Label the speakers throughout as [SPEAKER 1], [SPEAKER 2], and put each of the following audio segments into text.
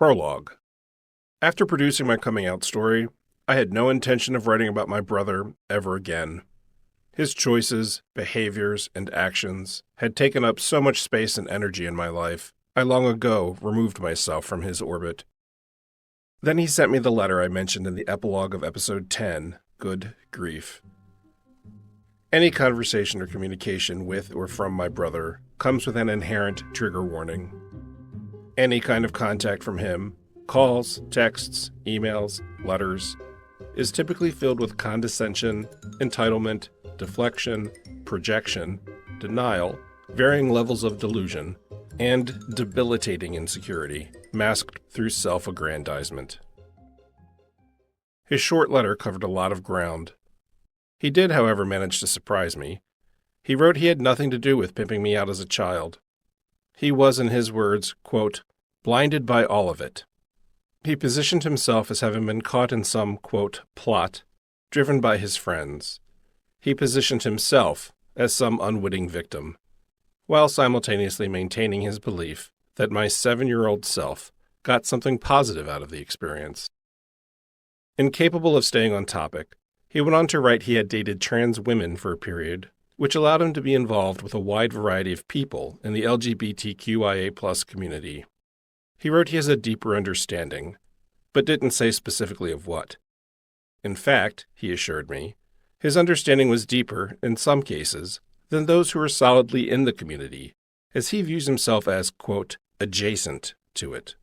[SPEAKER 1] Prologue. After producing my coming out story, I had no intention of writing about my brother ever again. His choices, behaviors, and actions had taken up so much space and energy in my life, I long ago removed myself from his orbit. Then he sent me the letter I mentioned in the epilogue of episode 10, Good Grief. Any conversation or communication with or from my brother comes with an inherent trigger warning. Any kind of contact from him, calls, texts, emails, letters, is typically filled with condescension, entitlement, deflection, projection, denial, varying levels of delusion, and debilitating insecurity, masked through self-aggrandizement. His short letter covered a lot of ground. He did, however, manage to surprise me. He wrote he had nothing to do with pimping me out as a child. He was, in his words, quote, blinded by all of it. He positioned himself as having been caught in some, quote, plot, driven by his friends. He positioned himself as some unwitting victim, while simultaneously maintaining his belief that my 7-year-old self got something positive out of the experience. Incapable of staying on topic, he went on to write he had dated trans women for a period, which allowed him to be involved with a wide variety of people in the LGBTQIA+ community. He wrote he has a deeper understanding, but didn't say specifically of what. In fact, he assured me, his understanding was deeper, in some cases, than those who are solidly in the community, as he views himself as, quote, adjacent to it.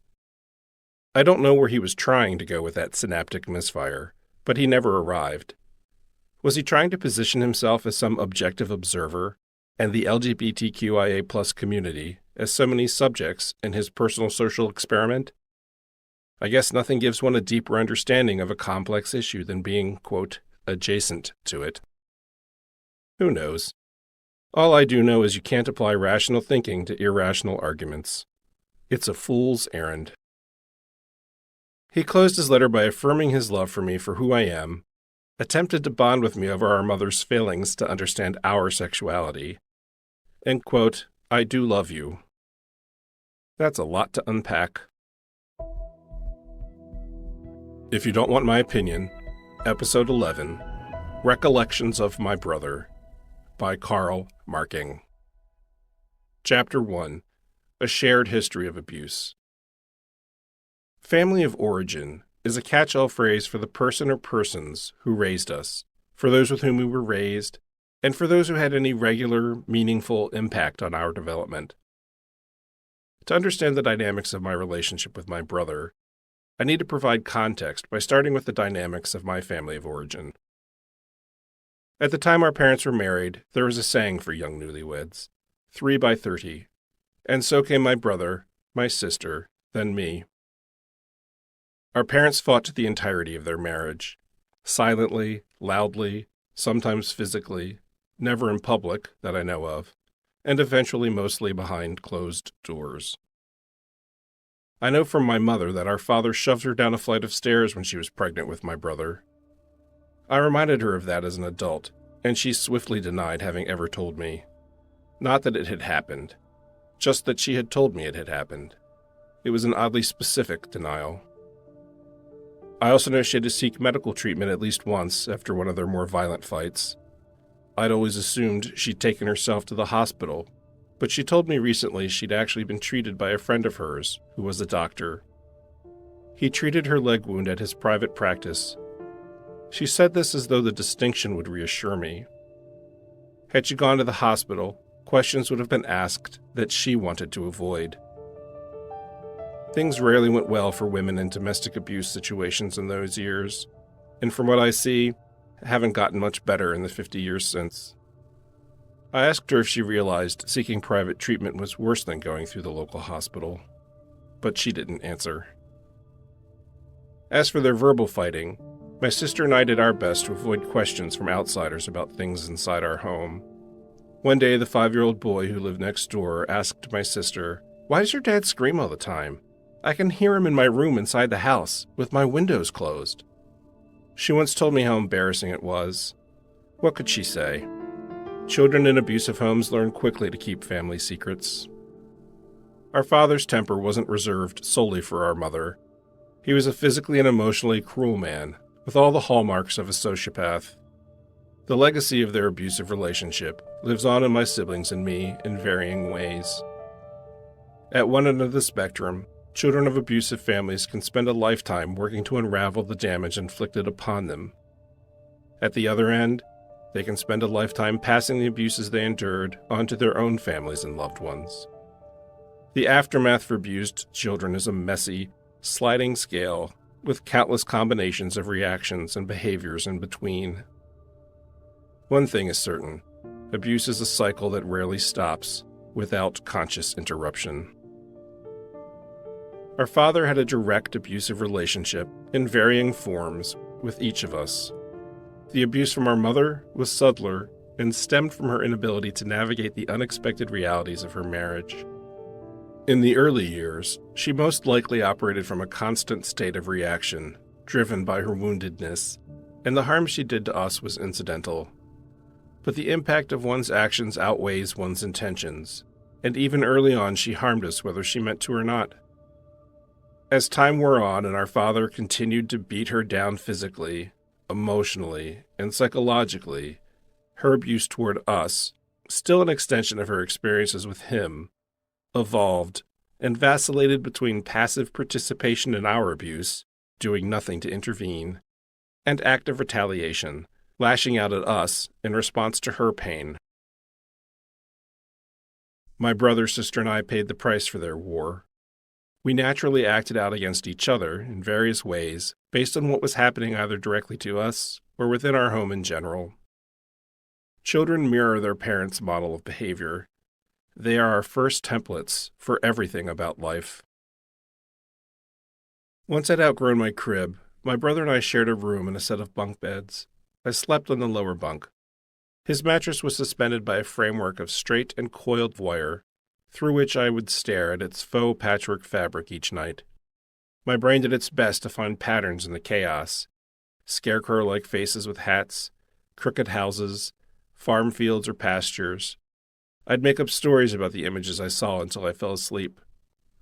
[SPEAKER 1] I don't know where he was trying to go with that synaptic misfire, but he never arrived. Was he trying to position himself as some objective observer, and the LGBTQIA+ community as so many subjects in his personal social experiment? I guess nothing gives one a deeper understanding of a complex issue than being, quote, adjacent to it. Who knows? All I do know is you can't apply rational thinking to irrational arguments. It's a fool's errand. He closed his letter by affirming his love for me for who I am, attempted to bond with me over our mother's failings to understand our sexuality, and, quote, I do love you. That's a lot to unpack. If you don't want my opinion, Episode 11, Recollections of My Brother, by Carl Marking. Chapter 1, A Shared History of Abuse. Family of origin is a catch-all phrase for the person or persons who raised us, for those with whom we were raised, and for those who had any regular, meaningful impact on our development. To understand the dynamics of my relationship with my brother, I need to provide context by starting with the dynamics of my family of origin. At the time our parents were married, there was a saying for young newlyweds, 3 by 30, and so came my brother, my sister, then me. Our parents fought the entirety of their marriage, silently, loudly, sometimes physically, never in public that I know of, and eventually mostly behind closed doors. I know from my mother that our father shoved her down a flight of stairs when she was pregnant with my brother. I reminded her of that as an adult, and she swiftly denied having ever told me. Not that it had happened, just that she had told me it had happened. It was an oddly specific denial. I also know she had to seek medical treatment at least once after one of their more violent fights. I'd always assumed she'd taken herself to the hospital, but she told me recently she'd actually been treated by a friend of hers who was a doctor. He treated her leg wound at his private practice. She said this as though the distinction would reassure me. Had she gone to the hospital, questions would have been asked that she wanted to avoid. Things rarely went well for women in domestic abuse situations in those years, and from what I see, haven't gotten much better in the 50 years since. I asked her if she realized seeking private treatment was worse than going through the local hospital, but she didn't answer. As for their verbal fighting, my sister and I did our best to avoid questions from outsiders about things inside our home. One day, the 5-year-old boy who lived next door asked my sister, "Why does your dad scream all the time? I can hear him in my room inside the house, with my windows closed." She once told me how embarrassing it was. What could she say? Children in abusive homes learn quickly to keep family secrets. Our father's temper wasn't reserved solely for our mother. He was a physically and emotionally cruel man, with all the hallmarks of a sociopath. The legacy of their abusive relationship lives on in my siblings and me in varying ways. At one end of the spectrum, children of abusive families can spend a lifetime working to unravel the damage inflicted upon them. At the other end, they can spend a lifetime passing the abuses they endured onto their own families and loved ones. The aftermath for abused children is a messy, sliding scale with countless combinations of reactions and behaviors in between. One thing is certain: abuse is a cycle that rarely stops without conscious interruption. Our father had a direct abusive relationship in varying forms with each of us. The abuse from our mother was subtler and stemmed from her inability to navigate the unexpected realities of her marriage. In the early years, she most likely operated from a constant state of reaction, driven by her woundedness, and the harm she did to us was incidental. But the impact of one's actions outweighs one's intentions, and even early on she harmed us whether she meant to or not. As time wore on and our father continued to beat her down physically, emotionally, and psychologically, her abuse toward us, still an extension of her experiences with him, evolved and vacillated between passive participation in our abuse, doing nothing to intervene, and active retaliation, lashing out at us in response to her pain. My brother, sister, and I paid the price for their war. We naturally acted out against each other in various ways based on what was happening either directly to us or within our home in general. Children mirror their parents' model of behavior. They are our first templates for everything about life. Once I'd outgrown my crib, my brother and I shared a room and a set of bunk beds. I slept on the lower bunk. His mattress was suspended by a framework of straight and coiled wire, through which I would stare at its faux patchwork fabric each night. My brain did its best to find patterns in the chaos: scarecrow-like faces with hats, crooked houses, farm fields or pastures. I'd make up stories about the images I saw until I fell asleep.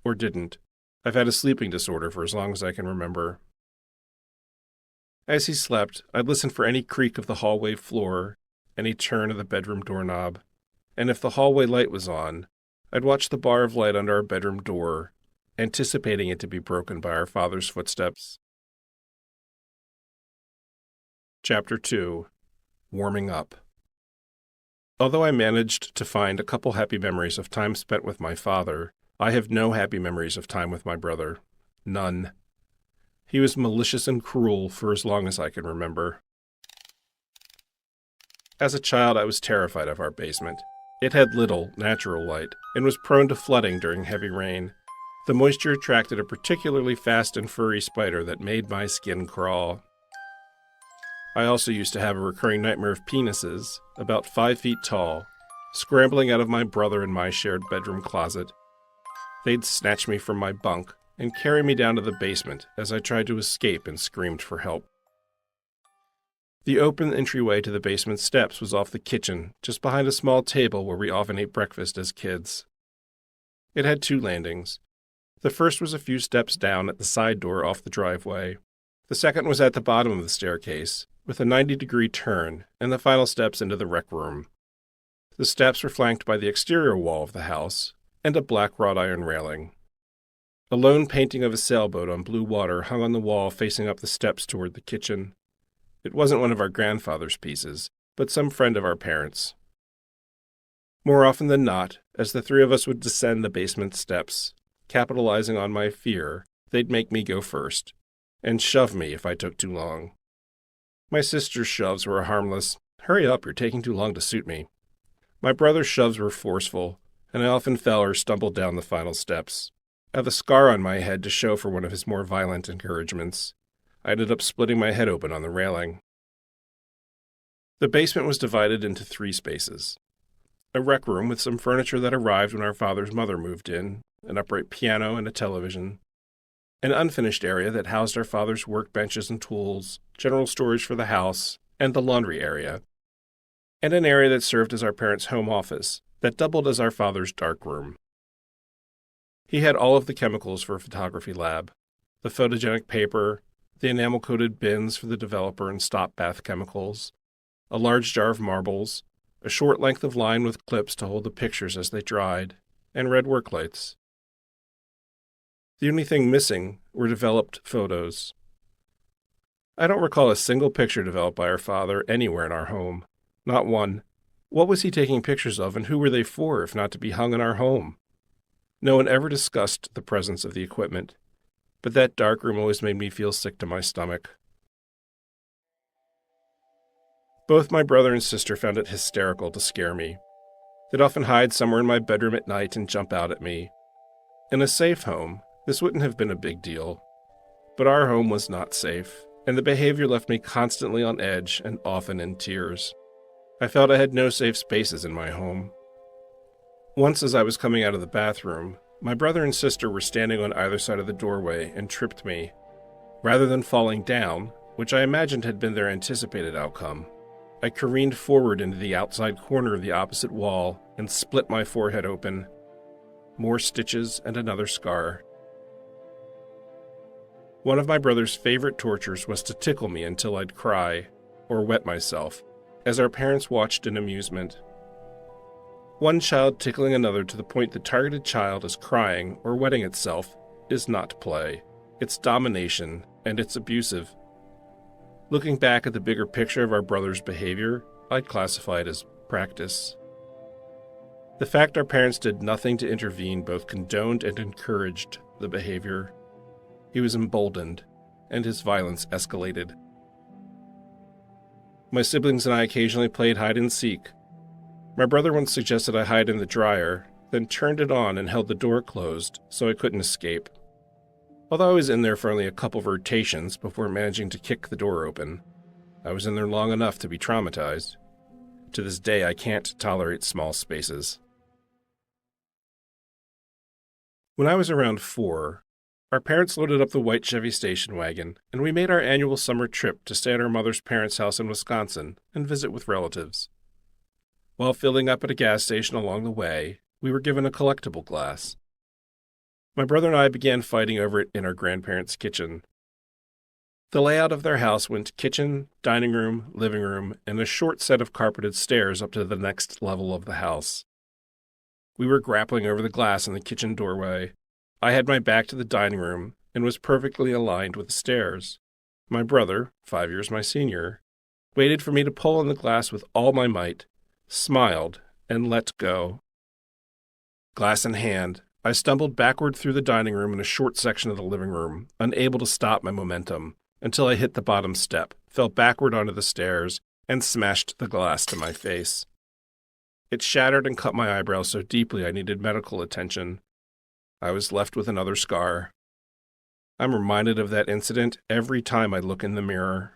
[SPEAKER 1] Or didn't. I've had a sleeping disorder for as long as I can remember. As he slept, I'd listen for any creak of the hallway floor, any turn of the bedroom doorknob, and if the hallway light was on, I'd watch the bar of light under our bedroom door, anticipating it to be broken by our father's footsteps. Chapter 2. Warming Up. Although I managed to find a couple happy memories of time spent with my father, I have no happy memories of time with my brother. None. He was malicious and cruel for as long as I can remember. As a child, I was terrified of our basement. It had little natural light and was prone to flooding during heavy rain. The moisture attracted a particularly fast and furry spider that made my skin crawl. I also used to have a recurring nightmare of penises, about 5 feet tall, scrambling out of my brother and my shared bedroom closet. They'd snatch me from my bunk and carry me down to the basement as I tried to escape and screamed for help. The open entryway to the basement steps was off the kitchen, just behind a small table where we often ate breakfast as kids. It had 2 landings. The first was a few steps down at the side door off the driveway. The second was at the bottom of the staircase, with a 90-degree turn, and the final steps into the rec room. The steps were flanked by the exterior wall of the house and a black wrought iron railing. A lone painting of a sailboat on blue water hung on the wall facing up the steps toward the kitchen. It wasn't one of our grandfather's pieces, but some friend of our parents'. More often than not, as the 3 of us would descend the basement steps, capitalizing on my fear, they'd make me go first, and shove me if I took too long. My sister's shoves were harmless. "Hurry up, you're taking too long to suit me." My brother's shoves were forceful, and I often fell or stumbled down the final steps. I have a scar on my head to show for one of his more violent encouragements. I ended up splitting my head open on the railing. The basement was divided into 3 spaces. A rec room with some furniture that arrived when our father's mother moved in, an upright piano and a television. An unfinished area that housed our father's workbenches and tools, general storage for the house, and the laundry area. And an area that served as our parents' home office, that doubled as our father's dark room. He had all of the chemicals for a photography lab: the photogenic paper, the enamel-coated bins for the developer and stop bath chemicals, a large jar of marbles, a short length of line with clips to hold the pictures as they dried, and red work lights. The only thing missing were developed photos. I don't recall a single picture developed by our father anywhere in our home. Not one. What was he taking pictures of, and who were they for, if not to be hung in our home? No one ever discussed the presence of the equipment, but that dark room always made me feel sick to my stomach. Both my brother and sister found it hysterical to scare me. They'd often hide somewhere in my bedroom at night and jump out at me. In a safe home, this wouldn't have been a big deal. But our home was not safe, and the behavior left me constantly on edge and often in tears. I felt I had no safe spaces in my home. Once, as I was coming out of the bathroom, my brother and sister were standing on either side of the doorway and tripped me. Rather than falling down, which I imagined had been their anticipated outcome, I careened forward into the outside corner of the opposite wall and split my forehead open. More stitches and another scar. One of my brother's favorite tortures was to tickle me until I'd cry, or wet myself, as our parents watched in amusement. One child tickling another to the point the targeted child is crying or wetting itself is not play. It's domination, and it's abusive. Looking back at the bigger picture of our brother's behavior, I'd classify it as practice. The fact our parents did nothing to intervene both condoned and encouraged the behavior. He was emboldened, and his violence escalated. My siblings and I occasionally played hide and seek. My brother once suggested I hide in the dryer, then turned it on and held the door closed so I couldn't escape. Although I was in there for only a couple of rotations before managing to kick the door open, I was in there long enough to be traumatized. To this day, I can't tolerate small spaces. When I was around 4, our parents loaded up the white Chevy station wagon, and we made our annual summer trip to stay at our mother's parents' house in Wisconsin and visit with relatives. While filling up at a gas station along the way, we were given a collectible glass. My brother and I began fighting over it in our grandparents' kitchen. The layout of their house went kitchen, dining room, living room, and a short set of carpeted stairs up to the next level of the house. We were grappling over the glass in the kitchen doorway. I had my back to the dining room and was perfectly aligned with the stairs. My brother, 5 years my senior, waited for me to pull on the glass with all my might, smiled, and let go. Glass in hand, I stumbled backward through the dining room and a short section of the living room, unable to stop my momentum, until I hit the bottom step, fell backward onto the stairs, and smashed the glass to my face. It shattered and cut my eyebrow so deeply I needed medical attention. I was left with another scar. I'm reminded of that incident every time I look in the mirror.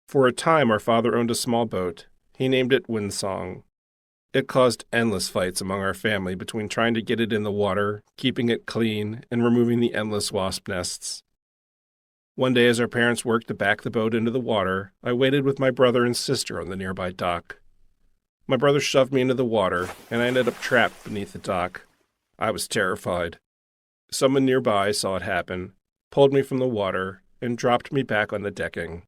[SPEAKER 1] For a time, our father owned a small boat. He named it Windsong. It caused endless fights among our family between trying to get it in the water, keeping it clean, and removing the endless wasp nests. One day, as our parents worked to back the boat into the water, I waited with my brother and sister on the nearby dock. My brother shoved me into the water, and I ended up trapped beneath the dock. I was terrified. Someone nearby saw it happen, pulled me from the water, and dropped me back on the decking.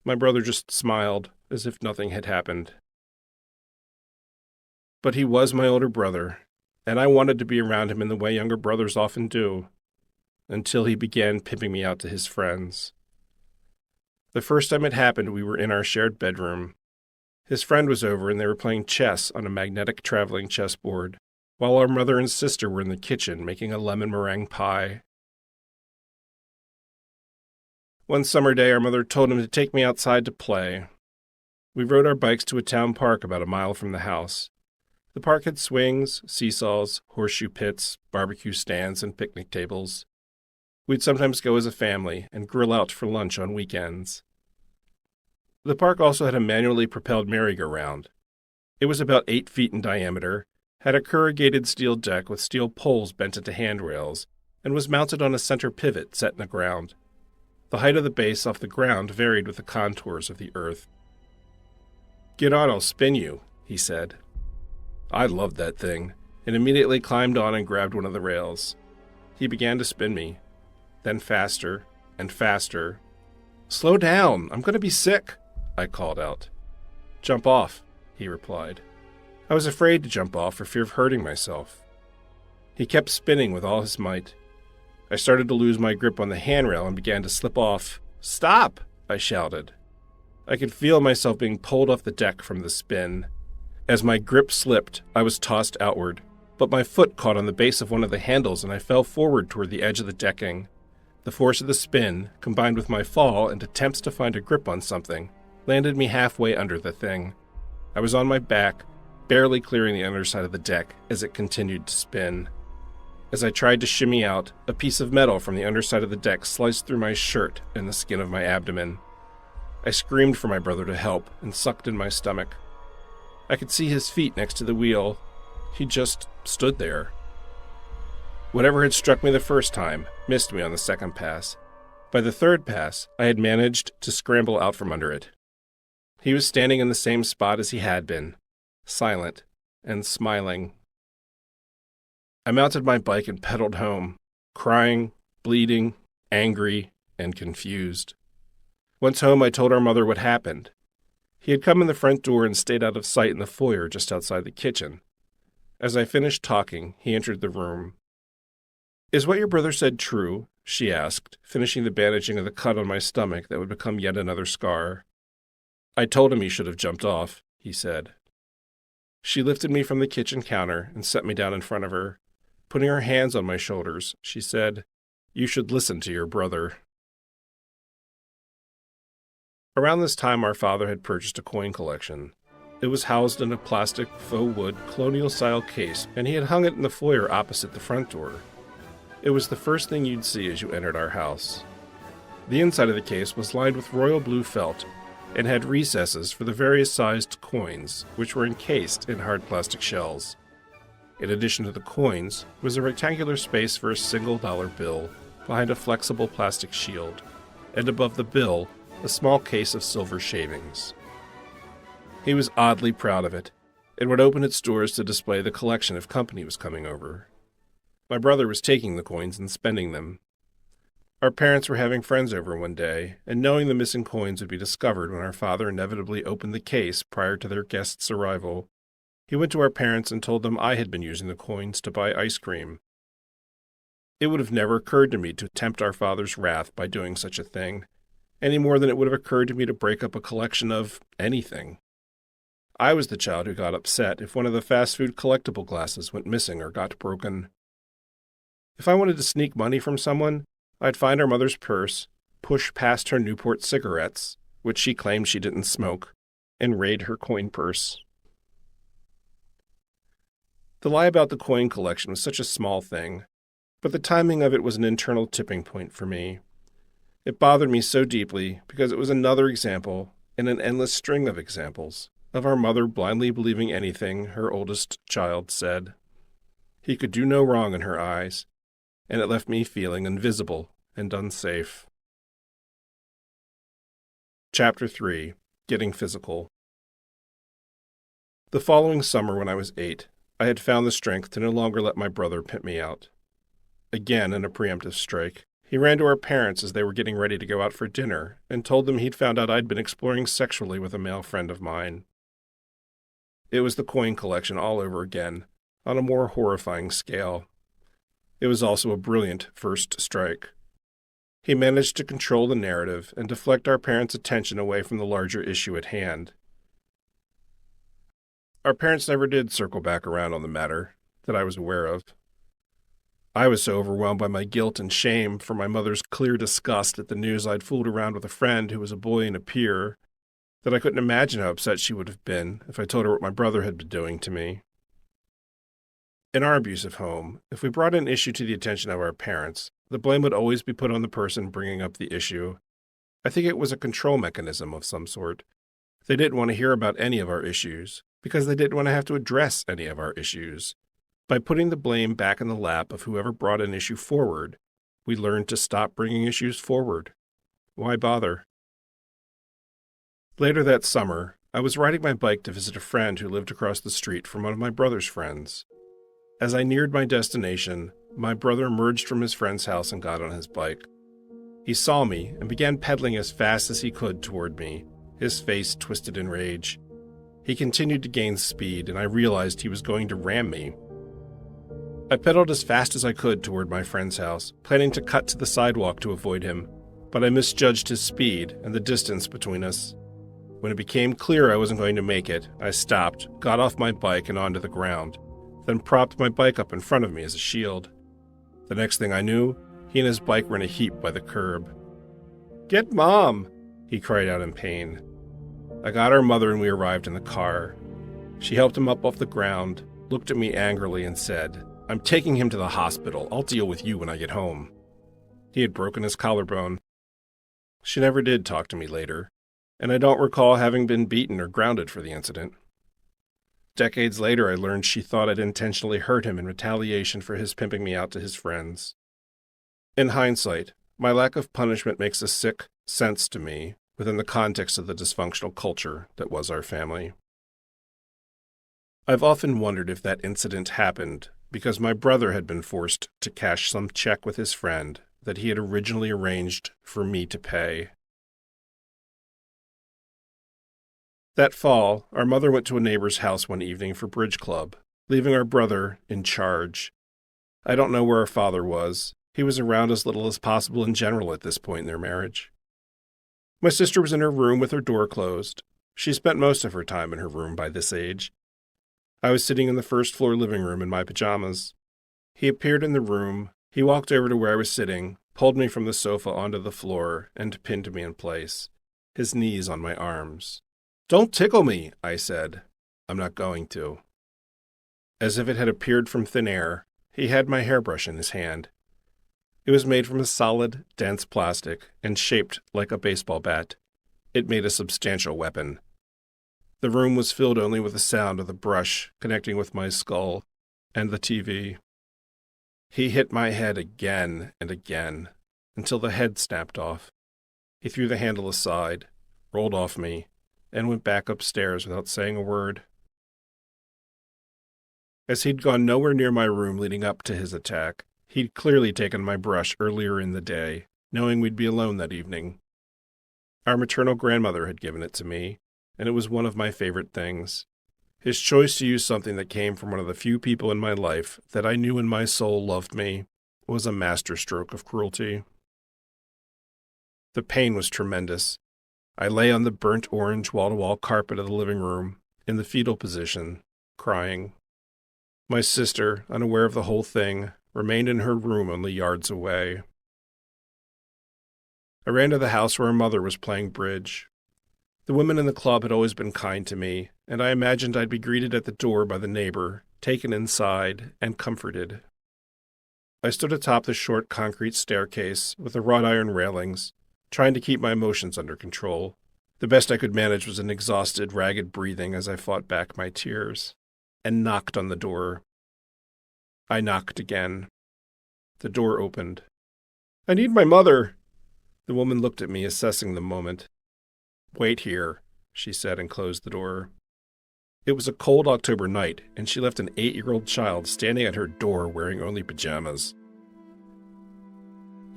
[SPEAKER 1] My brother just smiled, as if nothing had happened. But he was my older brother, and I wanted to be around him in the way younger brothers often do, until he began pimping me out to his friends. The first time it happened, we were in our shared bedroom. His friend was over, and they were playing chess on a magnetic traveling chessboard, while our mother and sister were in the kitchen making a lemon meringue pie. One summer day, our mother told him to take me outside to play. We rode our bikes to a town park about a mile from the house. The park had swings, seesaws, horseshoe pits, barbecue stands, and picnic tables. We'd sometimes go as a family and grill out for lunch on weekends. The park also had a manually propelled merry-go-round. It was about 8 feet in diameter, had a corrugated steel deck with steel poles bent into handrails, and was mounted on a center pivot set in the ground. The height of the base off the ground varied with the contours of the earth. "Get on, I'll spin you," he said. I loved that thing. and immediately climbed on and grabbed one of the rails. He began to spin me, then faster and faster. "Slow down! I'm going to be sick!" I called out. "Jump off," he replied. I was afraid to jump off for fear of hurting myself. He kept spinning with all his might. I started to lose my grip on the handrail and began to slip off. "Stop!" I shouted. I could feel myself being pulled off the deck from the spin. As my grip slipped, I was tossed outward, but my foot caught on the base of one of the handles and I fell forward toward the edge of the decking. The force of the spin, combined with my fall and attempts to find a grip on something, landed me halfway under the thing. I was on my back, barely clearing the underside of the deck as it continued to spin. As I tried to shimmy out, a piece of metal from the underside of the deck sliced through my shirt and the skin of my abdomen. I screamed for my brother to help and sucked in my stomach. I could see his feet next to the wheel. He just stood there. Whatever had struck me the first time missed me on the second pass. By the third pass, I had managed to scramble out from under it. He was standing in the same spot as he had been, silent and smiling. I mounted my bike and pedaled home, crying, bleeding, angry, and confused. Once home, I told our mother what happened. He had come in the front door and stayed out of sight in the foyer just outside the kitchen. As I finished talking, he entered the room. "Is what your brother said true?" she asked, finishing the bandaging of the cut on my stomach that would become yet another scar. "I told him he should have jumped off," he said. She lifted me from the kitchen counter and set me down in front of her. Putting her hands on my shoulders, she said, "You should listen to your brother." Around this time, our father had purchased a coin collection. It was housed in a plastic faux wood colonial-style case, and he had hung it in the foyer opposite the front door. It was the first thing you'd see as you entered our house. The inside of the case was lined with royal blue felt and had recesses for the various sized coins, which were encased in hard plastic shells. In addition to the coins, was a rectangular space for a single dollar bill behind a flexible plastic shield, and above the bill, a small case of silver shavings. He was oddly proud of it, and would open its doors to display the collection if company was coming over. My brother was taking the coins and spending them. Our parents were having friends over one day, and knowing the missing coins would be discovered when our father inevitably opened the case prior to their guests' arrival, he went to our parents and told them I had been using the coins to buy ice cream. It would have never occurred to me to tempt our father's wrath by doing such a thing, any more than it would have occurred to me to break up a collection of anything. I was the child who got upset if one of the fast food collectible glasses went missing or got broken. If I wanted to sneak money from someone, I'd find our mother's purse, push past her Newport cigarettes, which she claimed she didn't smoke, and raid her coin purse. The lie about the coin collection was such a small thing, but the timing of it was an internal tipping point for me. It bothered me so deeply because it was another example, in an endless string of examples, of our mother blindly believing anything her oldest child said. He could do no wrong in her eyes, and it left me feeling invisible and unsafe. Chapter 3. Getting Physical. The following summer, when I was 8, I had found the strength to no longer let my brother pimp me out. Again, in a preemptive strike, he ran to our parents as they were getting ready to go out for dinner and told them he'd found out I'd been exploring sexually with a male friend of mine. It was the coin collection all over again, on a more horrifying scale. It was also a brilliant first strike. He managed to control the narrative and deflect our parents' attention away from the larger issue at hand. Our parents never did circle back around on the matter, that I was aware of. I was so overwhelmed by my guilt and shame for my mother's clear disgust at the news I'd fooled around with a friend who was a boy and a peer, that I couldn't imagine how upset she would have been if I told her what my brother had been doing to me. In our abusive home, if we brought an issue to the attention of our parents, the blame would always be put on the person bringing up the issue. I think it was a control mechanism of some sort. They didn't want to hear about any of our issues, because they didn't want to have to address any of our issues. By putting the blame back in the lap of whoever brought an issue forward, we learned to stop bringing issues forward. Why bother? Later that summer, I was riding my bike to visit a friend who lived across the street from one of my brother's friends. As I neared my destination, my brother emerged from his friend's house and got on his bike. He saw me and began pedaling as fast as he could toward me, his face twisted in rage. He continued to gain speed, and I realized he was going to ram me. I pedaled as fast as I could toward my friend's house, planning to cut to the sidewalk to avoid him, but I misjudged his speed and the distance between us. When it became clear I wasn't going to make it, I stopped, got off my bike and onto the ground, then propped my bike up in front of me as a shield. The next thing I knew, he and his bike were in a heap by the curb. "Get Mom!" he cried out in pain. I got our mother and we arrived in the car. She helped him up off the ground, looked at me angrily and said, "I'm taking him to the hospital. I'll deal with you when I get home." He had broken his collarbone. She never did talk to me later, and I don't recall having been beaten or grounded for the incident. Decades later, I learned she thought I'd intentionally hurt him in retaliation for his pimping me out to his friends. In hindsight, my lack of punishment makes a sick sense to me within the context of the dysfunctional culture that was our family. I've often wondered if that incident happened because my brother had been forced to cash some check with his friend that he had originally arranged for me to pay. That fall, our mother went to a neighbor's house one evening for bridge club, leaving our brother in charge. I don't know where our father was. He was around as little as possible in general at this point in their marriage. My sister was in her room with her door closed. She spent most of her time in her room by this age. I was sitting in the first-floor living room in my pajamas. He appeared in the room. He walked over to where I was sitting, pulled me from the sofa onto the floor, and pinned me in place, his knees on my arms. "Don't tickle me," I said. "I'm not going to." As if it had appeared from thin air, he had my hairbrush in his hand. It was made from a solid, dense plastic and shaped like a baseball bat. It made a substantial weapon. The room was filled only with the sound of the brush connecting with my skull and the TV. He hit my head again and again until the head snapped off. He threw the handle aside, rolled off me, and went back upstairs without saying a word. As he'd gone nowhere near my room leading up to his attack, he'd clearly taken my brush earlier in the day, knowing we'd be alone that evening. Our maternal grandmother had given it to me, and it was one of my favorite things. His choice to use something that came from one of the few people in my life that I knew in my soul loved me was a masterstroke of cruelty. The pain was tremendous. I lay on the burnt orange wall-to-wall carpet of the living room, in the fetal position, crying. My sister, unaware of the whole thing, remained in her room only yards away. I ran to the house where her mother was playing bridge. The women in the club had always been kind to me, and I imagined I'd be greeted at the door by the neighbor, taken inside, and comforted. I stood atop the short concrete staircase with the wrought iron railings, trying to keep my emotions under control. The best I could manage was an exhausted, ragged breathing as I fought back my tears, and knocked on the door. I knocked again. The door opened. "I need my mother." The woman looked at me, assessing the moment. "Wait here," she said, and closed the door. It was a cold October night, and she left an 8-year-old child standing at her door wearing only pajamas.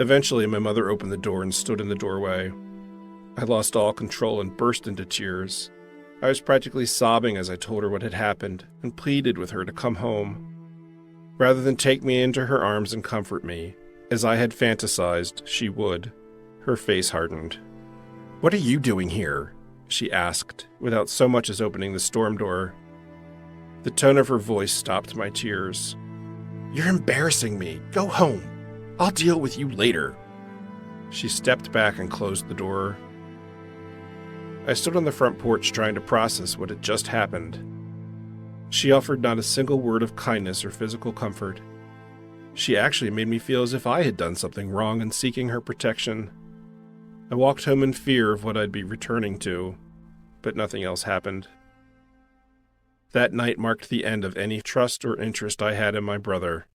[SPEAKER 1] Eventually, my mother opened the door and stood in the doorway. I lost all control and burst into tears. I was practically sobbing as I told her what had happened and pleaded with her to come home. Rather than take me into her arms and comfort me, as I had fantasized she would, her face hardened. "What are you doing here?" she asked, without so much as opening the storm door. The tone of her voice stopped my tears. "You're embarrassing me. Go home. I'll deal with you later." She stepped back and closed the door. I stood on the front porch trying to process what had just happened. She offered not a single word of kindness or physical comfort. She actually made me feel as if I had done something wrong in seeking her protection. I walked home in fear of what I'd be returning to, but nothing else happened. That night marked the end of any trust or interest I had in my brother.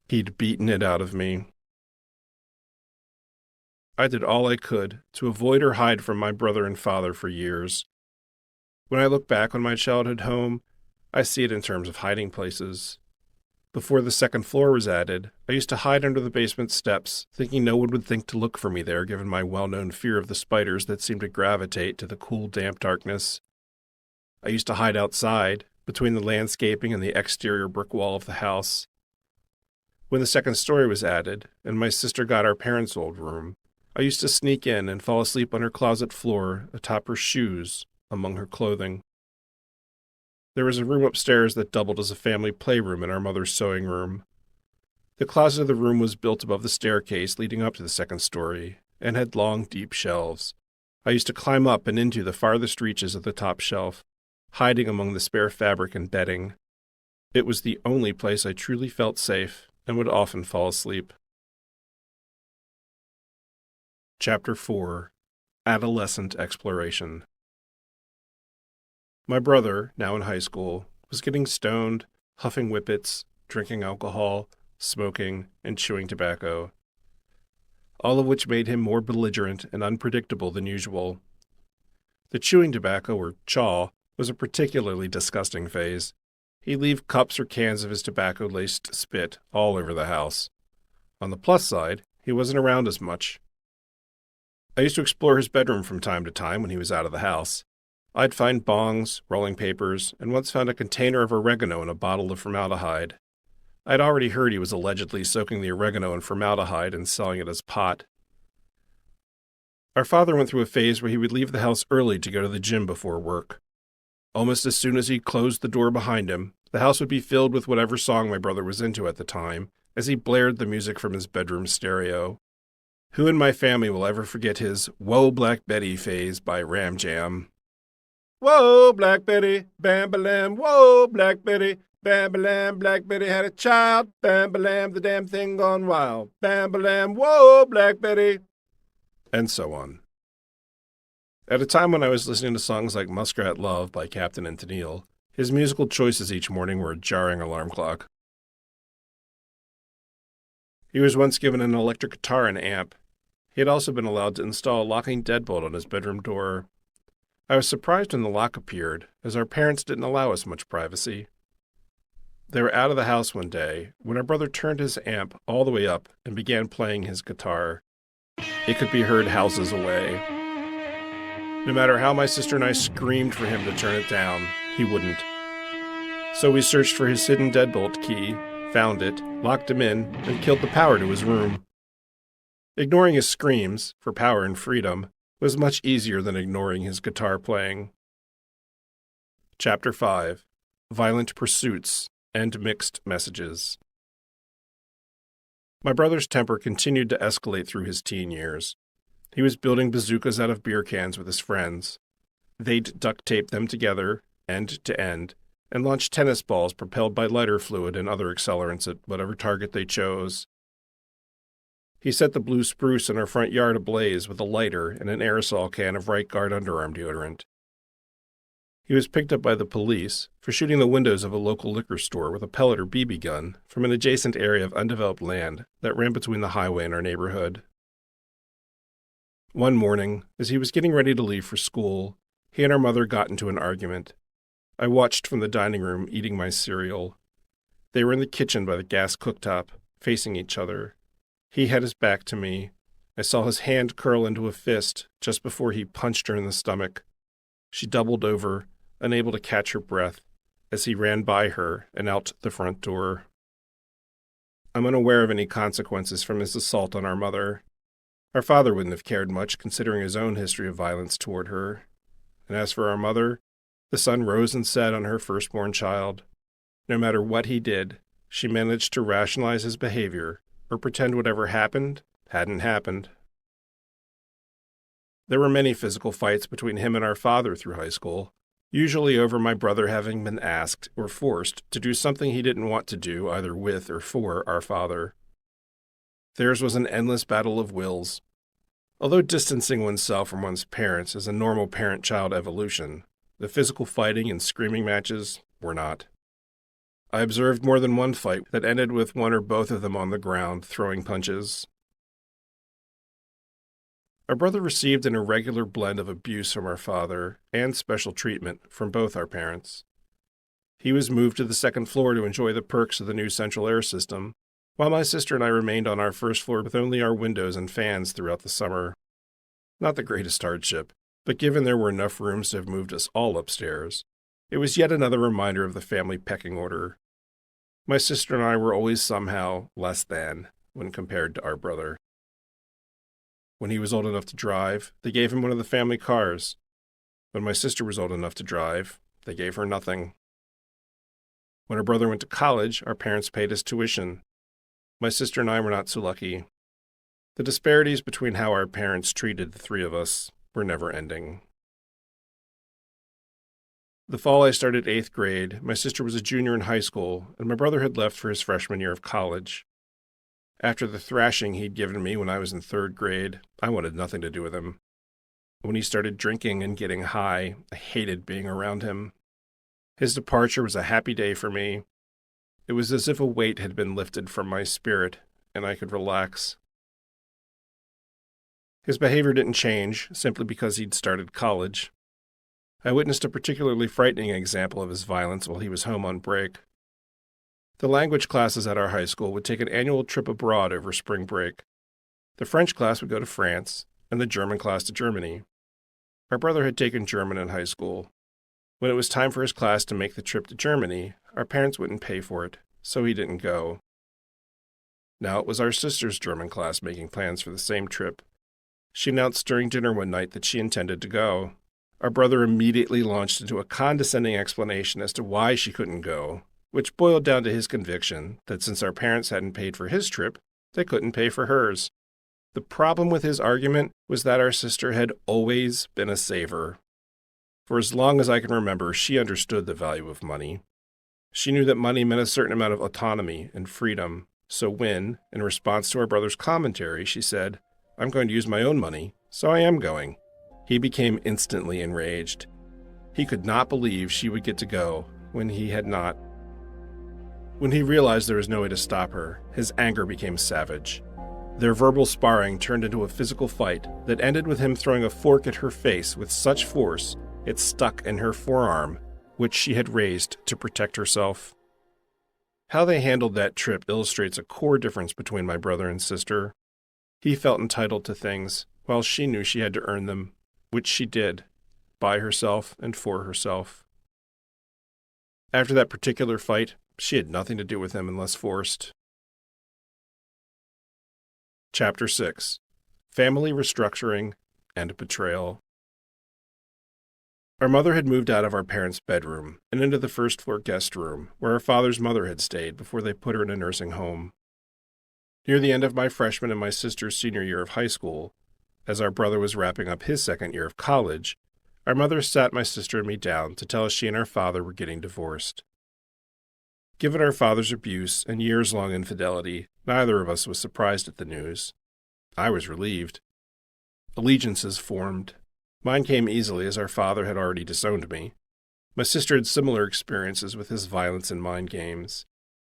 [SPEAKER 1] He'd beaten it out of me. I did all I could to avoid or hide from my brother and father for years. When I look back on my childhood home, I see it in terms of hiding places. Before the second floor was added, I used to hide under the basement steps, thinking no one would think to look for me there given my well-known fear of the spiders that seemed to gravitate to the cool, damp darkness. I used to hide outside, between the landscaping and the exterior brick wall of the house. When the second story was added, and my sister got our parents' old room, I used to sneak in and fall asleep on her closet floor, atop her shoes, among her clothing. There was a room upstairs that doubled as a family playroom in our mother's sewing room. The closet of the room was built above the staircase leading up to the second story, and had long, deep shelves. I used to climb up and into the farthest reaches of the top shelf, hiding among the spare fabric and bedding. It was the only place I truly felt safe, and would often fall asleep. Chapter 4. Adolescent Exploration. My brother, now in high school, was getting stoned, huffing whippets, drinking alcohol, smoking, and chewing tobacco, all of which made him more belligerent and unpredictable than usual. The chewing tobacco, or chaw, was a particularly disgusting phase. He'd leave cups or cans of his tobacco-laced spit all over the house. On the plus side, he wasn't around as much. I used to explore his bedroom from time to time when he was out of the house. I'd find bongs, rolling papers, and once found a container of oregano and a bottle of formaldehyde. I'd already heard he was allegedly soaking the oregano in formaldehyde and selling it as pot. Our father went through a phase where he would leave the house early to go to the gym before work. Almost as soon as he closed the door behind him, the house would be filled with whatever song my brother was into at the time, as he blared the music from his bedroom stereo. Who in my family will ever forget his Whoa, Black Betty phase by Ram Jam? Whoa, Black Betty, bam-ba-lam, whoa, Black Betty, bam-ba-lam, Black Betty had a child, bam-ba-lam, the damn thing gone wild, bam-ba-lam, whoa, Black Betty, and so on. At a time when I was listening to songs like Muskrat Love by Captain and Tennille, his musical choices each morning were a jarring alarm clock. He was once given an electric guitar and amp. He had also been allowed to install a locking deadbolt on his bedroom door. I was surprised when the lock appeared, as our parents didn't allow us much privacy. They were out of the house one day when our brother turned his amp all the way up and began playing his guitar. It could be heard houses away. No matter how my sister and I screamed for him to turn it down, he wouldn't. So we searched for his hidden deadbolt key, found it, locked him in, and killed the power to his room. Ignoring his screams, for power and freedom, was much easier than ignoring his guitar playing. Chapter 5. Violent Pursuits and Mixed Messages. My brother's temper continued to escalate through his teen years. He was building bazookas out of beer cans with his friends. They'd duct tape them together, end to end, and launch tennis balls propelled by lighter fluid and other accelerants at whatever target they chose. He set the blue spruce in our front yard ablaze with a lighter and an aerosol can of Right Guard underarm deodorant. He was picked up by the police for shooting the windows of a local liquor store with a pellet or BB gun from an adjacent area of undeveloped land that ran between the highway and our neighborhood. One morning, as he was getting ready to leave for school, he and our mother got into an argument. I watched from the dining room eating my cereal. They were in the kitchen by the gas cooktop, facing each other. He had his back to me. I saw his hand curl into a fist just before he punched her in the stomach. She doubled over, unable to catch her breath, as he ran by her and out the front door. I'm unaware of any consequences from his assault on our mother. Our father wouldn't have cared much considering his own history of violence toward her. And as for our mother, the sun rose and set on her firstborn child. No matter what he did, she managed to rationalize his behavior or pretend whatever happened hadn't happened. There were many physical fights between him and our father through high school, usually over my brother having been asked or forced to do something he didn't want to do either with or for our father. Theirs was an endless battle of wills. Although distancing oneself from one's parents is a normal parent-child evolution, the physical fighting and screaming matches were not. I observed more than one fight that ended with one or both of them on the ground throwing punches. Our brother received an irregular blend of abuse from our father and special treatment from both our parents. He was moved to the second floor to enjoy the perks of the new central air system, while my sister and I remained on our first floor with only our windows and fans throughout the summer. Not the greatest hardship, but given there were enough rooms to have moved us all upstairs, it was yet another reminder of the family pecking order. My sister and I were always somehow less than when compared to our brother. When he was old enough to drive, they gave him one of the family cars. When my sister was old enough to drive, they gave her nothing. When our brother went to college, our parents paid his tuition. My sister and I were not so lucky. The disparities between how our parents treated the three of us were never ending. The fall I started 8th grade, my sister was a junior in high school, and my brother had left for his freshman year of college. After the thrashing he'd given me when I was in 3rd grade, I wanted nothing to do with him. When he started drinking and getting high, I hated being around him. His departure was a happy day for me. It was as if a weight had been lifted from my spirit, and I could relax. His behavior didn't change, simply because he'd started college. I witnessed a particularly frightening example of his violence while he was home on break. The language classes at our high school would take an annual trip abroad over spring break. The French class would go to France, and the German class to Germany. Our brother had taken German in high school. When it was time for his class to make the trip to Germany, our parents wouldn't pay for it, so he didn't go. Now it was our sister's German class making plans for the same trip. She announced during dinner one night that she intended to go. Our brother immediately launched into a condescending explanation as to why she couldn't go, which boiled down to his conviction that since our parents hadn't paid for his trip, they couldn't pay for hers. The problem with his argument was that our sister had always been a saver. For as long as I can remember, she understood the value of money. She knew that money meant a certain amount of autonomy and freedom, so when, in response to our brother's commentary, she said, "I'm going to use my own money, so I am going," he became instantly enraged. He could not believe she would get to go when he had not. When he realized there was no way to stop her, his anger became savage. Their verbal sparring turned into a physical fight that ended with him throwing a fork at her face with such force it stuck in her forearm, which she had raised to protect herself. How they handled that trip illustrates a core difference between my brother and sister. He felt entitled to things, while she knew she had to earn them, which she did, by herself and for herself. After that particular fight, she had nothing to do with him unless forced. Chapter 6. Family Restructuring and Betrayal. Our mother had moved out of our parents' bedroom and into the first-floor guest room, where our father's mother had stayed before they put her in a nursing home. Near the end of my freshman and my sister's senior year of high school, as our brother was wrapping up his second year of college, our mother sat my sister and me down to tell us she and our father were getting divorced. Given our father's abuse and years-long infidelity, neither of us was surprised at the news. I was relieved. Allegiances formed. Mine came easily as our father had already disowned me. My sister had similar experiences with his violence and mind games.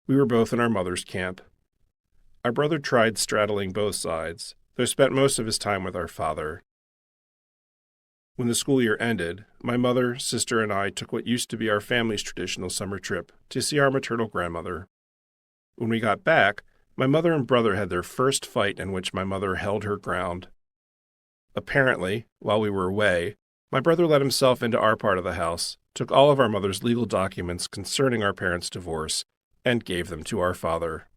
[SPEAKER 1] We were both in our mother's camp. Our brother tried straddling both sides, though spent most of his time with our father. When the school year ended, my mother, sister, and I took what used to be our family's traditional summer trip to see our maternal grandmother. When we got back, my mother and brother had their first fight in which my mother held her ground. Apparently, while we were away, my brother let himself into our part of the house, took all of our mother's legal documents concerning our parents' divorce, and gave them to our father.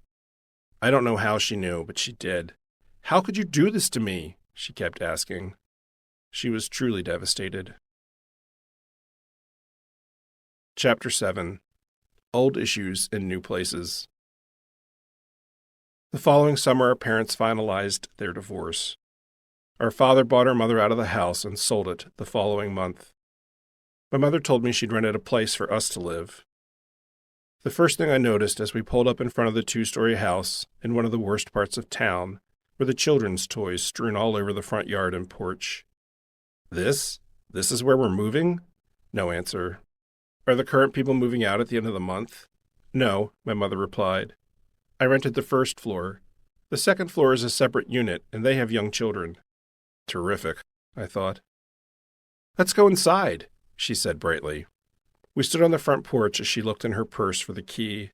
[SPEAKER 1] I don't know how she knew, but she did. "How could you do this to me?" she kept asking. She was truly devastated. Chapter 7. Old Issues in New Places. The following summer, our parents finalized their divorce. Our father bought our mother out of the house and sold it the following month. My mother told me she'd rented a place for us to live. The first thing I noticed as we pulled up in front of the 2-story house in one of the worst parts of town were the children's toys strewn all over the front yard and porch. This is where we're moving? No answer. Are the current people moving out at the end of the month? No, my mother replied. I rented the first floor. The second floor is a separate unit, and they have young children. Terrific, I thought. Let's go inside, she said brightly. We stood on the front porch as she looked in her purse for the key.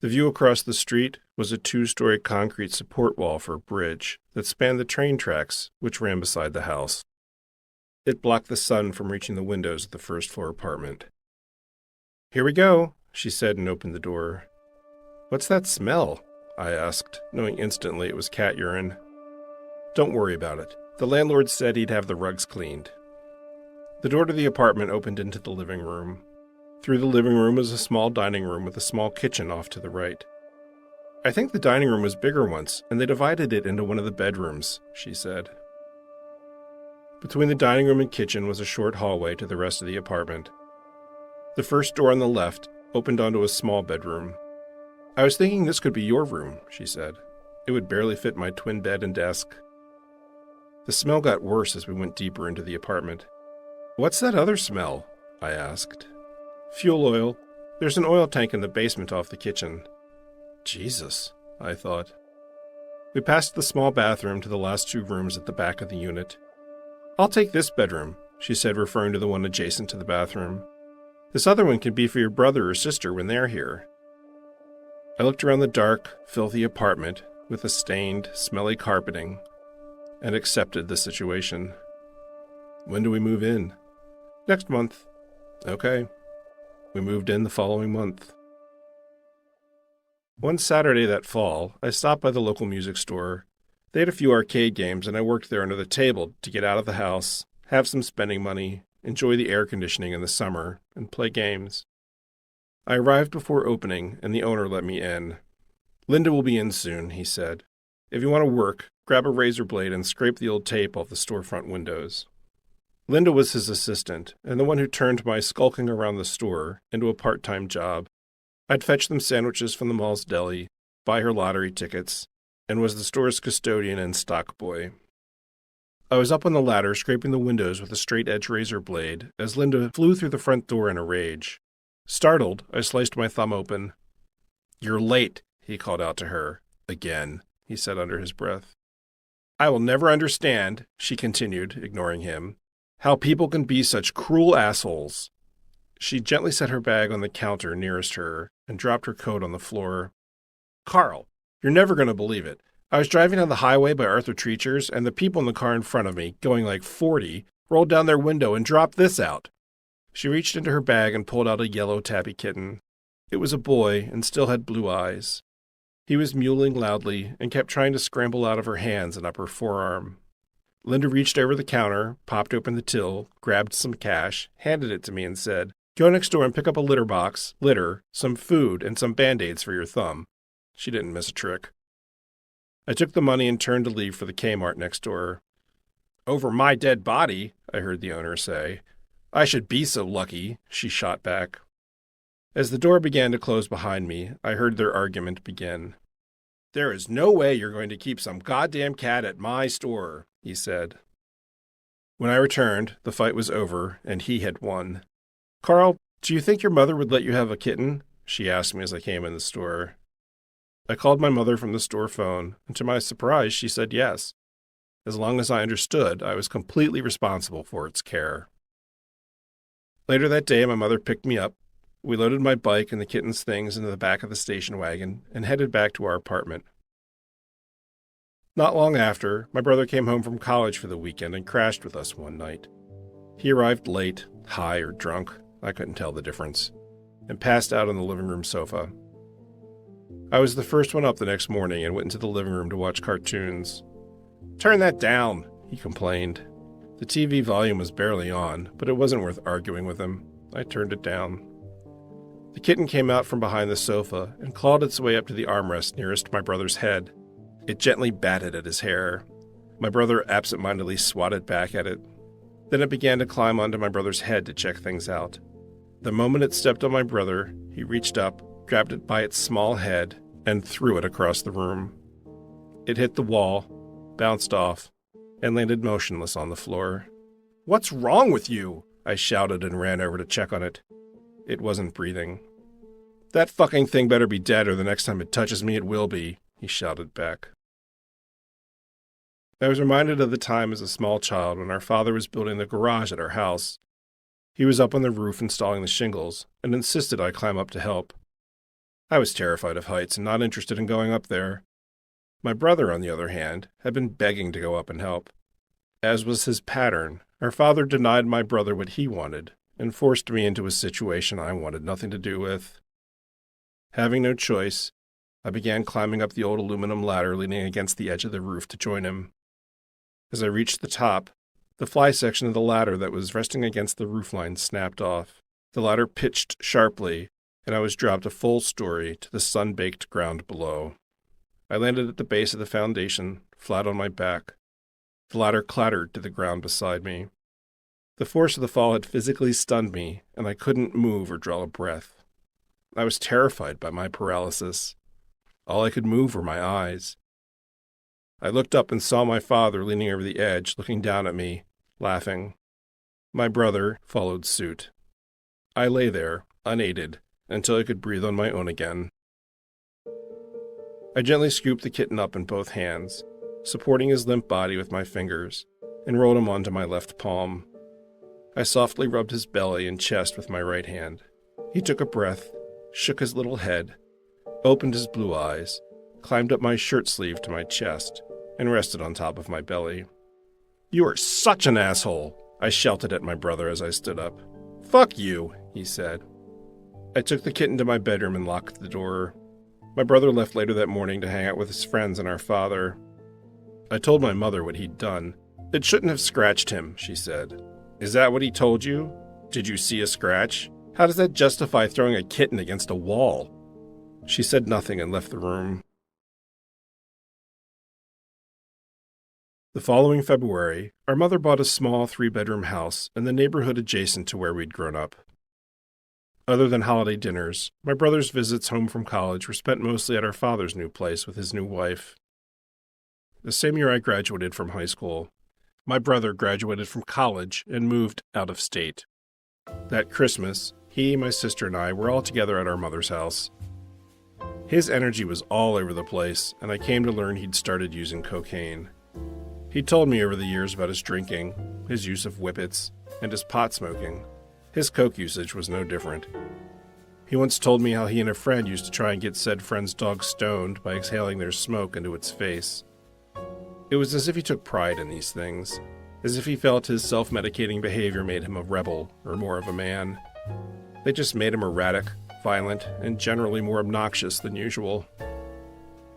[SPEAKER 1] The view across the street was a 2-story concrete support wall for a bridge that spanned the train tracks which ran beside the house. It blocked the sun from reaching the windows of the first-floor apartment. "Here we go," she said and opened the door. "What's that smell?" I asked, knowing instantly it was cat urine. "Don't worry about it. The landlord said he'd have the rugs cleaned." The door to the apartment opened into the living room. Through the living room was a small dining room with a small kitchen off to the right. "I think the dining room was bigger once, and they divided it into one of the bedrooms," she said. Between the dining room and kitchen was a short hallway to the rest of the apartment. The first door on the left opened onto a small bedroom. "I was thinking this could be your room," she said. "It would barely fit my twin bed and desk." The smell got worse as we went deeper into the apartment. "What's that other smell?" I asked. "Fuel oil. There's an oil tank in the basement off the kitchen." Jesus, I thought. We passed the small bathroom to the last 2 rooms at the back of the unit. "I'll take this bedroom," she said, referring to the one adjacent to the bathroom. "This other one can be for your brother or sister when they're here." I looked around the dark, filthy apartment with the stained, smelly carpeting and accepted the situation. "When do we move in?" "Next month." "Okay." We moved in the following month. One Saturday that fall, I stopped by the local music store. They had a few arcade games, and I worked there under the table to get out of the house, have some spending money, enjoy the air conditioning in the summer, and play games. I arrived before opening, and the owner let me in. "Linda will be in soon," he said. "If you want to work, grab a razor blade and scrape the old tape off the storefront windows." Linda was his assistant, and the one who turned my skulking around the store into a part-time job. I'd fetch them sandwiches from the mall's deli, buy her lottery tickets, and was the store's custodian and stock boy. I was up on the ladder scraping the windows with a straight-edge razor blade as Linda flew through the front door in a rage. Startled, I sliced my thumb open. "You're late," he called out to her. "Again," he said under his breath. "I will never understand," she continued, ignoring him, "how people can be such cruel assholes." She gently set her bag on the counter nearest her and dropped her coat on the floor. "Carl, you're never going to believe it. I was driving on the highway by Arthur Treacher's, and the people in the car in front of me, going like 40, rolled down their window and dropped this out." She reached into her bag and pulled out a yellow tabby kitten. It was a boy and still had blue eyes. He was mewling loudly and kept trying to scramble out of her hands and up her forearm. Linda reached over the counter, popped open the till, grabbed some cash, handed it to me and said, "Go next door and pick up a litter box, litter, some food, and some Band-Aids for your thumb." She didn't miss a trick. I took the money and turned to leave for the Kmart next door. "Over my dead body," I heard the owner say. "I should be so lucky," she shot back. As the door began to close behind me, I heard their argument begin. "There is no way you're going to keep some goddamn cat at my store," he said. When I returned, the fight was over, and he had won. "Carl, do you think your mother would let you have a kitten?" she asked me as I came in the store. I called my mother from the store phone, and to my surprise, she said yes. As long as I understood, I was completely responsible for its care. Later that day, my mother picked me up. We loaded my bike and the kitten's things into the back of the station wagon and headed back to our apartment. Not long after, my brother came home from college for the weekend and crashed with us one night. He arrived late, high or drunk, I couldn't tell the difference, and passed out on the living room sofa. I was the first one up the next morning and went into the living room to watch cartoons. "Turn that down," he complained. The TV volume was barely on, but it wasn't worth arguing with him. I turned it down. The kitten came out from behind the sofa and clawed its way up to the armrest nearest my brother's head. It gently batted at his hair. My brother absent-mindedly swatted back at it. Then it began to climb onto my brother's head to check things out. The moment it stepped on my brother, he reached up, grabbed it by its small head, and threw it across the room. It hit the wall, bounced off, and landed motionless on the floor. "What's wrong with you?" I shouted and ran over to check on it. It wasn't breathing. "That fucking thing better be dead, or the next time it touches me it will be," he shouted back. I was reminded of the time as a small child when our father was building the garage at our house. He was up on the roof installing the shingles and insisted I climb up to help. I was terrified of heights and not interested in going up there. My brother, on the other hand, had been begging to go up and help. As was his pattern, our father denied my brother what he wanted and forced me into a situation I wanted nothing to do with. Having no choice, I began climbing up the old aluminum ladder leaning against the edge of the roof to join him. As I reached the top, the fly section of the ladder that was resting against the roofline snapped off. The ladder pitched sharply, and I was dropped a full story to the sun-baked ground below. I landed at the base of the foundation, flat on my back. The ladder clattered to the ground beside me. The force of the fall had physically stunned me, and I couldn't move or draw a breath. I was terrified by my paralysis. All I could move were my eyes. I looked up and saw my father leaning over the edge, looking down at me, laughing. My brother followed suit. I lay there, unaided, until I could breathe on my own again. I gently scooped the kitten up in both hands, supporting his limp body with my fingers, and rolled him onto my left palm. I softly rubbed his belly and chest with my right hand. He took a breath, shook his little head, opened his blue eyes, climbed up my shirt sleeve to my chest, and rested on top of my belly. "You are such an asshole!" I shouted at my brother as I stood up. "Fuck you," he said. I took the kitten to my bedroom and locked the door. My brother left later that morning to hang out with his friends and our father. I told my mother what he'd done. "It shouldn't have scratched him," she said. "Is that what he told you? Did you see a scratch? How does that justify throwing a kitten against a wall?" She said nothing and left the room. The following February, our mother bought a small 3-bedroom house in the neighborhood adjacent to where we'd grown up. Other than holiday dinners, my brother's visits home from college were spent mostly at our father's new place with his new wife. The same year I graduated from high school, my brother graduated from college and moved out of state. That Christmas, he, my sister, and I were all together at our mother's house. His energy was all over the place, and I came to learn he'd started using cocaine. He told me over the years about his drinking, his use of whippets, and his pot smoking. His coke usage was no different. He once told me how he and a friend used to try and get said friend's dog stoned by exhaling their smoke into its face. It was as if he took pride in these things, as if he felt his self-medicating behavior made him a rebel or more of a man. They just made him erratic, violent, and generally more obnoxious than usual.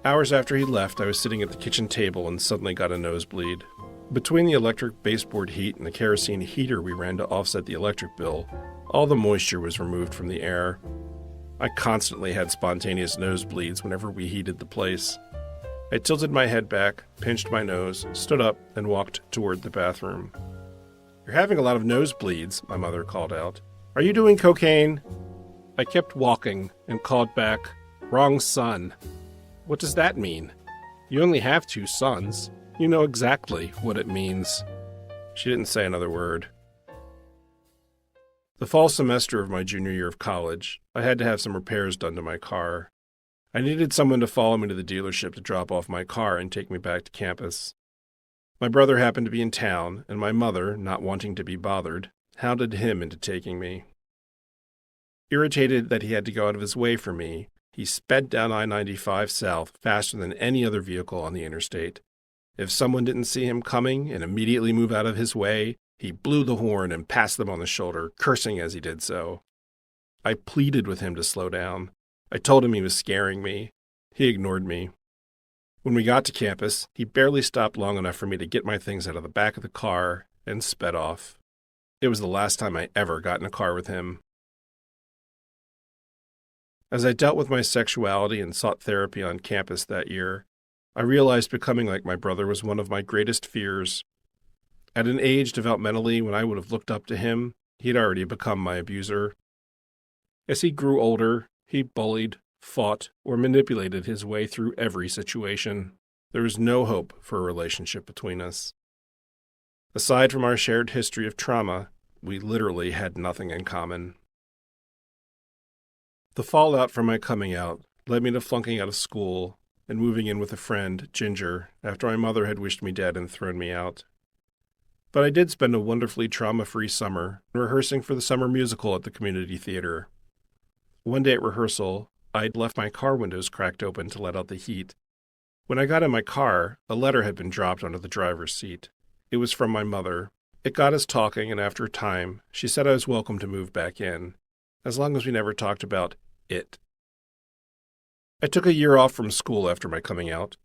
[SPEAKER 1] Hours after he left, I was sitting at the kitchen table and suddenly got a nosebleed. Between the electric baseboard heat and the kerosene heater we ran to offset the electric bill, all the moisture was removed from the air. I constantly had spontaneous nosebleeds whenever we heated the place. I tilted my head back, pinched my nose, stood up, and walked toward the bathroom. "You're having a lot of nosebleeds," my mother called out. "Are you doing cocaine?" I kept walking and called back, "Wrong son." "What does that mean?" "You only have 2 sons. You know exactly what it means." She didn't say another word. The fall semester of my junior year of college, I had to have some repairs done to my car. I needed someone to follow me to the dealership to drop off my car and take me back to campus. My brother happened to be in town, and my mother, not wanting to be bothered, hounded him into taking me. Irritated that he had to go out of his way for me, he sped down I-95 south faster than any other vehicle on the interstate. If someone didn't see him coming and immediately move out of his way, he blew the horn and passed them on the shoulder, cursing as he did so. I pleaded with him to slow down. I told him he was scaring me. He ignored me. When we got to campus, he barely stopped long enough for me to get my things out of the back of the car and sped off. It was the last time I ever got in a car with him. As I dealt with my sexuality and sought therapy on campus that year, I realized becoming like my brother was one of my greatest fears. At an age developmentally when I would have looked up to him, he had already become my abuser. As he grew older, he bullied, fought, or manipulated his way through every situation. There was no hope for a relationship between us. Aside from our shared history of trauma, we literally had nothing in common. The fallout from my coming out led me to flunking out of school and moving in with a friend, Ginger, after my mother had wished me dead and thrown me out. But I did spend a wonderfully trauma-free summer rehearsing for the summer musical at the community theater. One day at rehearsal, I'd left my car windows cracked open to let out the heat. When I got in my car, a letter had been dropped onto the driver's seat. It was from my mother. It got us talking, and after a time, she said I was welcome to move back in, as long as we never talked about it. I took a year off from school after my coming out.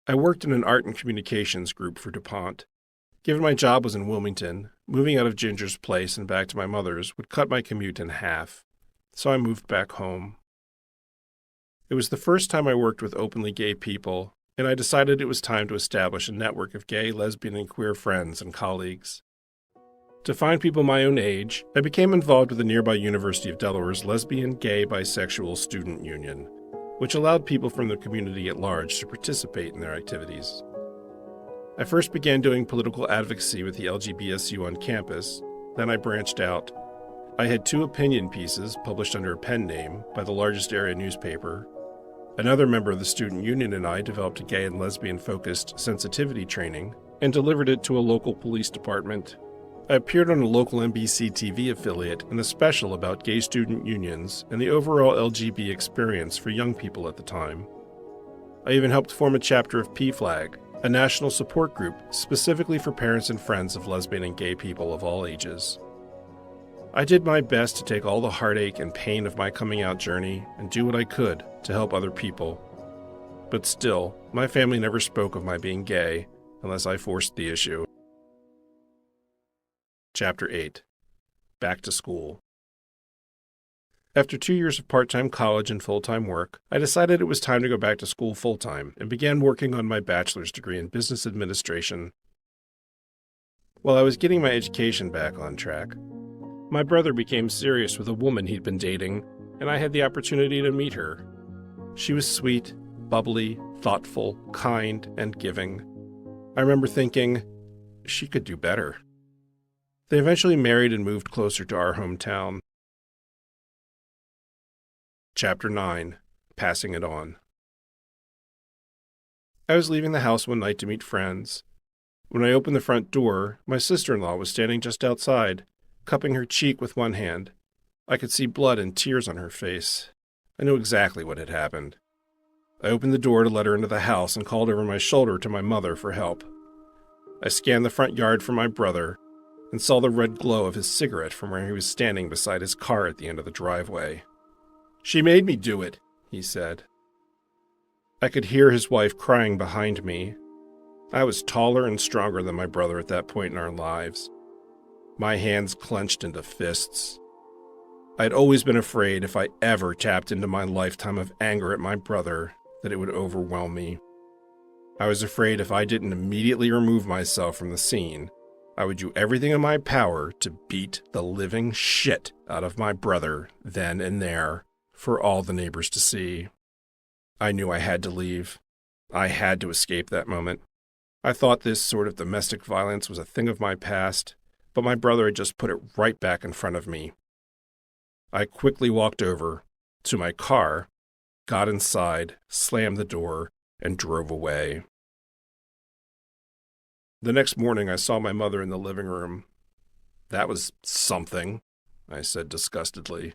[SPEAKER 1] I worked in an art and communications group for DuPont. Given my job was in Wilmington, moving out of Ginger's place and back to my mother's would cut my commute in half, so I moved back home. It was the first time I worked with openly gay people, and I decided it was time to establish a network of gay, lesbian, and queer friends and colleagues. To find people my own age, I became involved with the nearby University of Delaware's Lesbian, Gay, Bisexual Student Union, which allowed people from the community at large to participate in their activities. I first began doing political advocacy with the LGBSU on campus, then I branched out. I had 2 opinion pieces published under a pen name by the largest area newspaper. Another member of the student union and I developed a gay and lesbian-focused sensitivity training and delivered it to a local police department. I appeared on a local NBC TV affiliate in a special about gay student unions and the overall LGB experience for young people at the time. I even helped form a chapter of PFLAG, a national support group specifically for parents and friends of lesbian and gay people of all ages. I did my best to take all the heartache and pain of my coming out journey and do what I could to help other people. But still, my family never spoke of my being gay unless I forced the issue. Chapter 8. Back to School. After 2 years of part-time college and full-time work, I decided it was time to go back to school full-time and began working on my bachelor's degree in business administration. While I was getting my education back on track, my brother became serious with a woman he'd been dating, and I had the opportunity to meet her. She was sweet, bubbly, thoughtful, kind, and giving. I remember thinking, she could do better. They eventually married and moved closer to our hometown. Chapter 9. Passing it on. I was leaving the house one night to meet friends. When I opened the front door, my sister-in-law was standing just outside, cupping her cheek with one hand. I could see blood and tears on her face. I knew exactly what had happened. I opened the door to let her into the house and called over my shoulder to my mother for help. I scanned the front yard for my brother and saw the red glow of his cigarette from where he was standing beside his car at the end of the driveway. "She made me do it," he said. I could hear his wife crying behind me. I was taller and stronger than my brother at that point in our lives. My hands clenched into fists. I'd always been afraid if I ever tapped into my lifetime of anger at my brother, that it would overwhelm me. I was afraid if I didn't immediately remove myself from the scene, I would do everything in my power to beat the living shit out of my brother then and there, for all the neighbors to see. I knew I had to leave. I had to escape that moment. I thought this sort of domestic violence was a thing of my past, but my brother had just put it right back in front of me. I quickly walked over to my car, got inside, slammed the door, and drove away. The next morning I saw my mother in the living room. "That was something," I said disgustedly.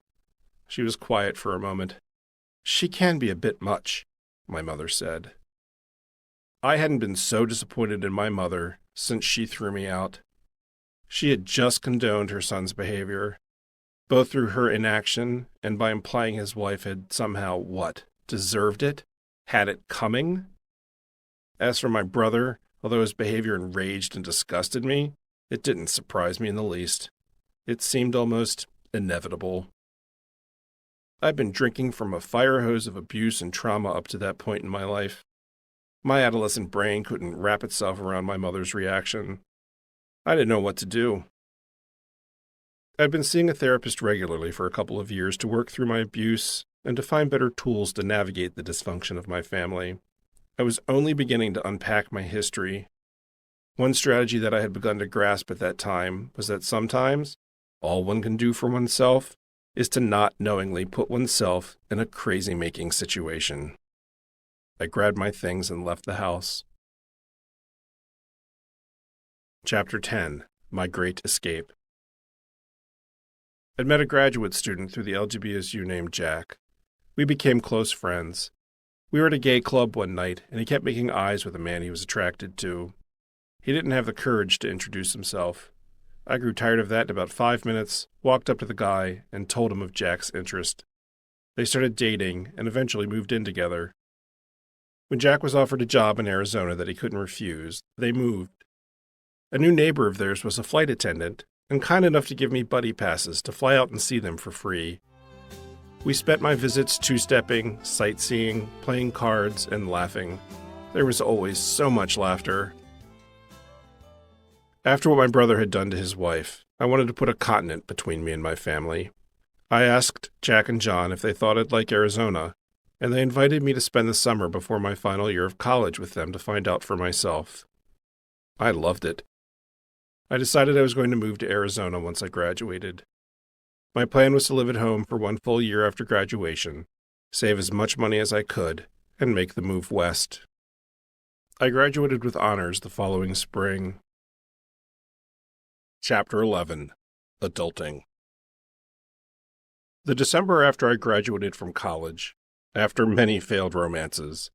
[SPEAKER 1] She was quiet for a moment. "She can be a bit much," my mother said. I hadn't been so disappointed in my mother since she threw me out. She had just condoned her son's behavior, both through her inaction and by implying his wife had somehow, deserved it? Had it coming? As for my brother, although his behavior enraged and disgusted me, it didn't surprise me in the least. It seemed almost inevitable. I'd been drinking from a fire hose of abuse and trauma up to that point in my life. My adolescent brain couldn't wrap itself around my mother's reaction. I didn't know what to do. I'd been seeing a therapist regularly for a couple of years to work through my abuse and to find better tools to navigate the dysfunction of my family. I was only beginning to unpack my history. One strategy that I had begun to grasp at that time was that sometimes all one can do for oneself is to not knowingly put oneself in a crazy-making situation. I grabbed my things and left the house. Chapter 10, My Great Escape. I'd met a graduate student through the LGBSU named Jack. We became close friends. We were at a gay club one night, and he kept making eyes with a man he was attracted to. He didn't have the courage to introduce himself. I grew tired of that in about 5 minutes, walked up to the guy, and told him of Jack's interest. They started dating, and eventually moved in together. When Jack was offered a job in Arizona that he couldn't refuse, they moved. A new neighbor of theirs was a flight attendant, and kind enough to give me buddy passes to fly out and see them for free. We spent my visits two-stepping, sightseeing, playing cards, and laughing. There was always so much laughter. After what my brother had done to his wife, I wanted to put a continent between me and my family. I asked Jack and John if they thought I'd like Arizona, and they invited me to spend the summer before my final year of college with them to find out for myself. I loved it. I decided I was going to move to Arizona once I graduated. My plan was to live at home for 1 full year after graduation, save as much money as I could, and make the move west. I graduated with honors the following spring. Chapter 11, Adulting. The December after I graduated from college, after many failed romances,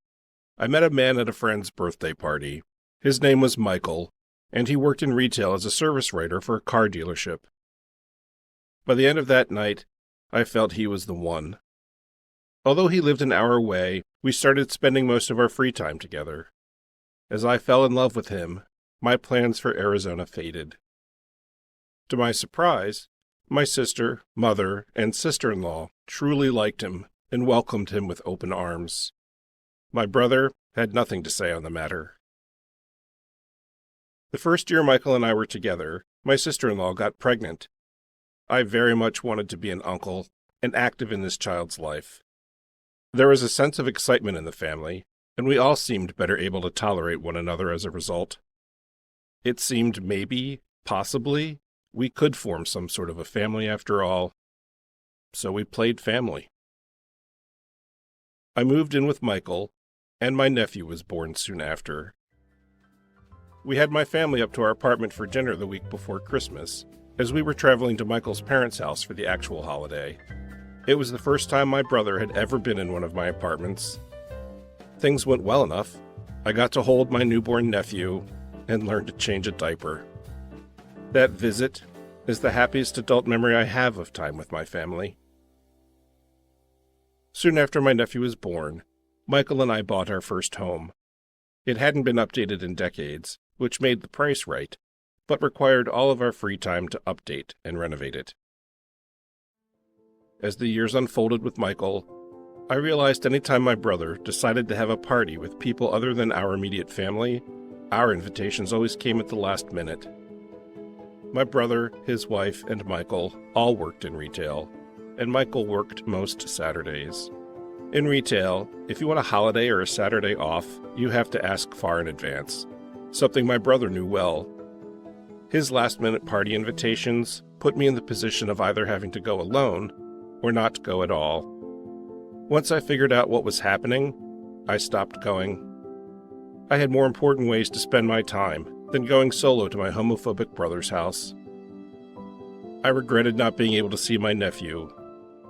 [SPEAKER 1] I met a man at a friend's birthday party. His name was Michael, and he worked in retail as a service writer for a car dealership. By the end of that night, I felt he was the one. Although he lived an hour away, we started spending most of our free time together. As I fell in love with him, my plans for Arizona faded. To my surprise, my sister, mother, and sister-in-law truly liked him and welcomed him with open arms. My brother had nothing to say on the matter. The first year Michael and I were together, my sister-in-law got pregnant. I very much wanted to be an uncle and active in this child's life. There was a sense of excitement in the family, and we all seemed better able to tolerate one another as a result. It seemed maybe, possibly, we could form some sort of a family after all, so we played family. I moved in with Michael, and my nephew was born soon after. We had my family up to our apartment for dinner the week before Christmas, as we were traveling to Michael's parents' house for the actual holiday. It was the first time my brother had ever been in one of my apartments. Things went well enough. I got to hold my newborn nephew and learn to change a diaper. That visit is the happiest adult memory I have of time with my family. Soon after my nephew was born, Michael and I bought our first home. It hadn't been updated in decades, which made the price right, but required all of our free time to update and renovate it. As the years unfolded with Michael, I realized any time my brother decided to have a party with people other than our immediate family, our invitations always came at the last minute. My brother, his wife, and Michael all worked in retail, and Michael worked most Saturdays. In retail, if you want a holiday or a Saturday off, you have to ask far in advance, something my brother knew well. His last-minute party invitations put me in the position of either having to go alone or not go at all. Once I figured out what was happening, I stopped going. I had more important ways to spend my time than going solo to my homophobic brother's house. I regretted not being able to see my nephew,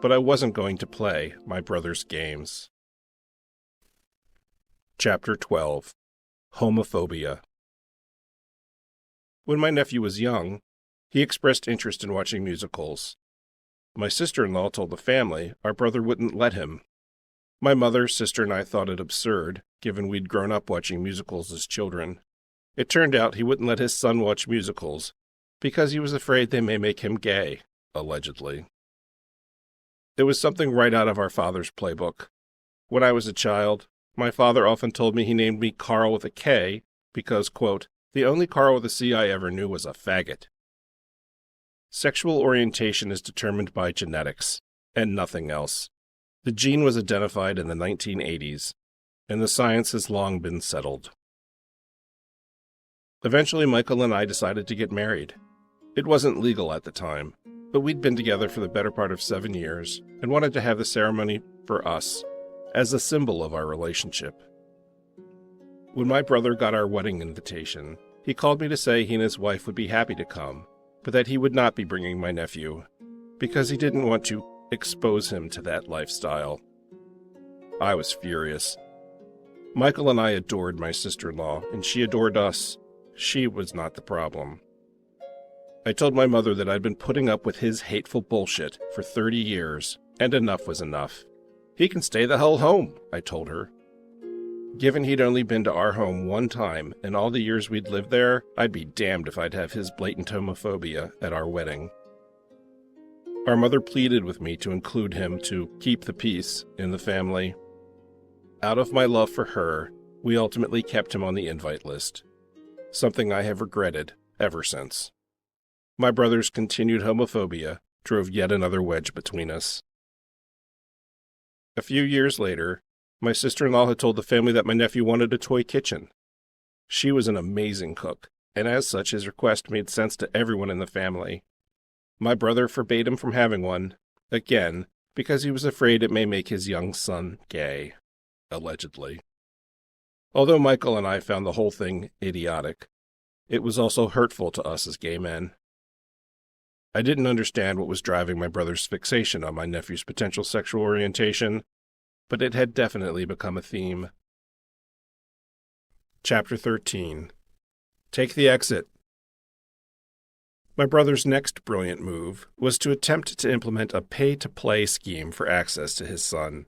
[SPEAKER 1] but I wasn't going to play my brother's games. Chapter 12, Homophobia. When my nephew was young, he expressed interest in watching musicals. My sister-in-law told the family our brother wouldn't let him. My mother, sister, and I thought it absurd, given we'd grown up watching musicals as children. It turned out he wouldn't let his son watch musicals because he was afraid they may make him gay, allegedly. It was something right out of our father's playbook. When I was a child, my father often told me he named me Carl with a K because, quote, the only Carl with a C I ever knew was a faggot. Sexual orientation is determined by genetics, and nothing else. The gene was identified in the 1980s, and the science has long been settled. Eventually, Michael and I decided to get married. It wasn't legal at the time, but we'd been together for the better part of 7 years and wanted to have the ceremony for us, as a symbol of our relationship. When my brother got our wedding invitation, He called me to say he and his wife would be happy to come, but that he would not be bringing my nephew, because he didn't want to expose him to that lifestyle. I was furious. Michael and I adored my sister-in-law, and she adored us. She was not the problem. I told my mother that I'd been putting up with his hateful bullshit for 30 years, and enough was enough. He can stay the hell home, I told her. Given he'd only been to our home one time in all the years we'd lived there, I'd be damned if I'd have his blatant homophobia at our wedding. Our mother pleaded with me to include him to keep the peace in the family. Out of my love for her, we ultimately kept him on the invite list, something I have regretted ever since. My brother's continued homophobia drove yet another wedge between us. A few years later, my sister-in-law had told the family that my nephew wanted a toy kitchen. She was an amazing cook, and as such his request made sense to everyone in the family. My brother forbade him from having one, again, because he was afraid it may make his young son gay, allegedly. Although Michael and I found the whole thing idiotic, it was also hurtful to us as gay men. I didn't understand what was driving my brother's fixation on my nephew's potential sexual orientation, but it had definitely become a theme. Chapter 13. Take the exit. My brother's next brilliant move was to attempt to implement a pay-to-play scheme for access to his son.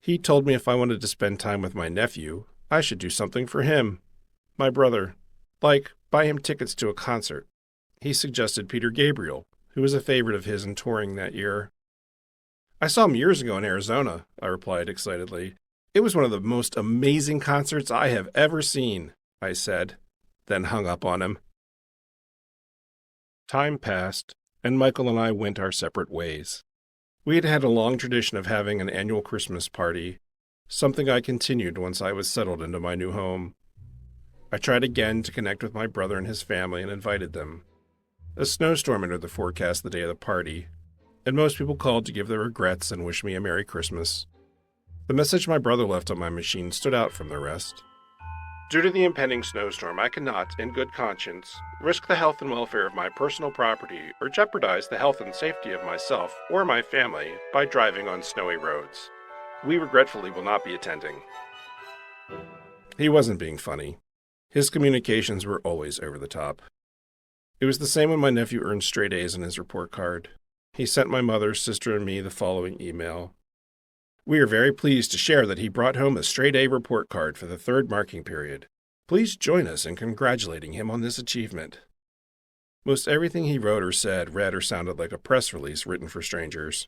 [SPEAKER 1] He told me if I wanted to spend time with my nephew, I should do something for him, my brother, like buy him tickets to a concert. He suggested Peter Gabriel, who was a favorite of his in touring that year. I saw him years ago in Arizona, I replied excitedly. It was one of the most amazing concerts I have ever seen, I said, then hung up on him. Time passed, and Michael and I went our separate ways. We had had a long tradition of having an annual Christmas party, something I continued once I was settled into my new home. I tried again to connect with my brother and his family and invited them. A snowstorm entered the forecast the day of the party, and most people called to give their regrets and wish me a Merry Christmas. The message my brother left on my machine stood out from the rest. Due to the impending snowstorm, I cannot, in good conscience, risk the health and welfare of my personal property or jeopardize the health and safety of myself or my family by driving on snowy roads. We regretfully will not be attending. He wasn't being funny. His communications were always over the top. It was the same when my nephew earned straight A's on his report card. He sent my mother, sister, and me the following email. We are very pleased to share that he brought home a straight A report card for the third marking period. Please join us in congratulating him on this achievement. Most everything he wrote or said read or sounded like a press release written for strangers.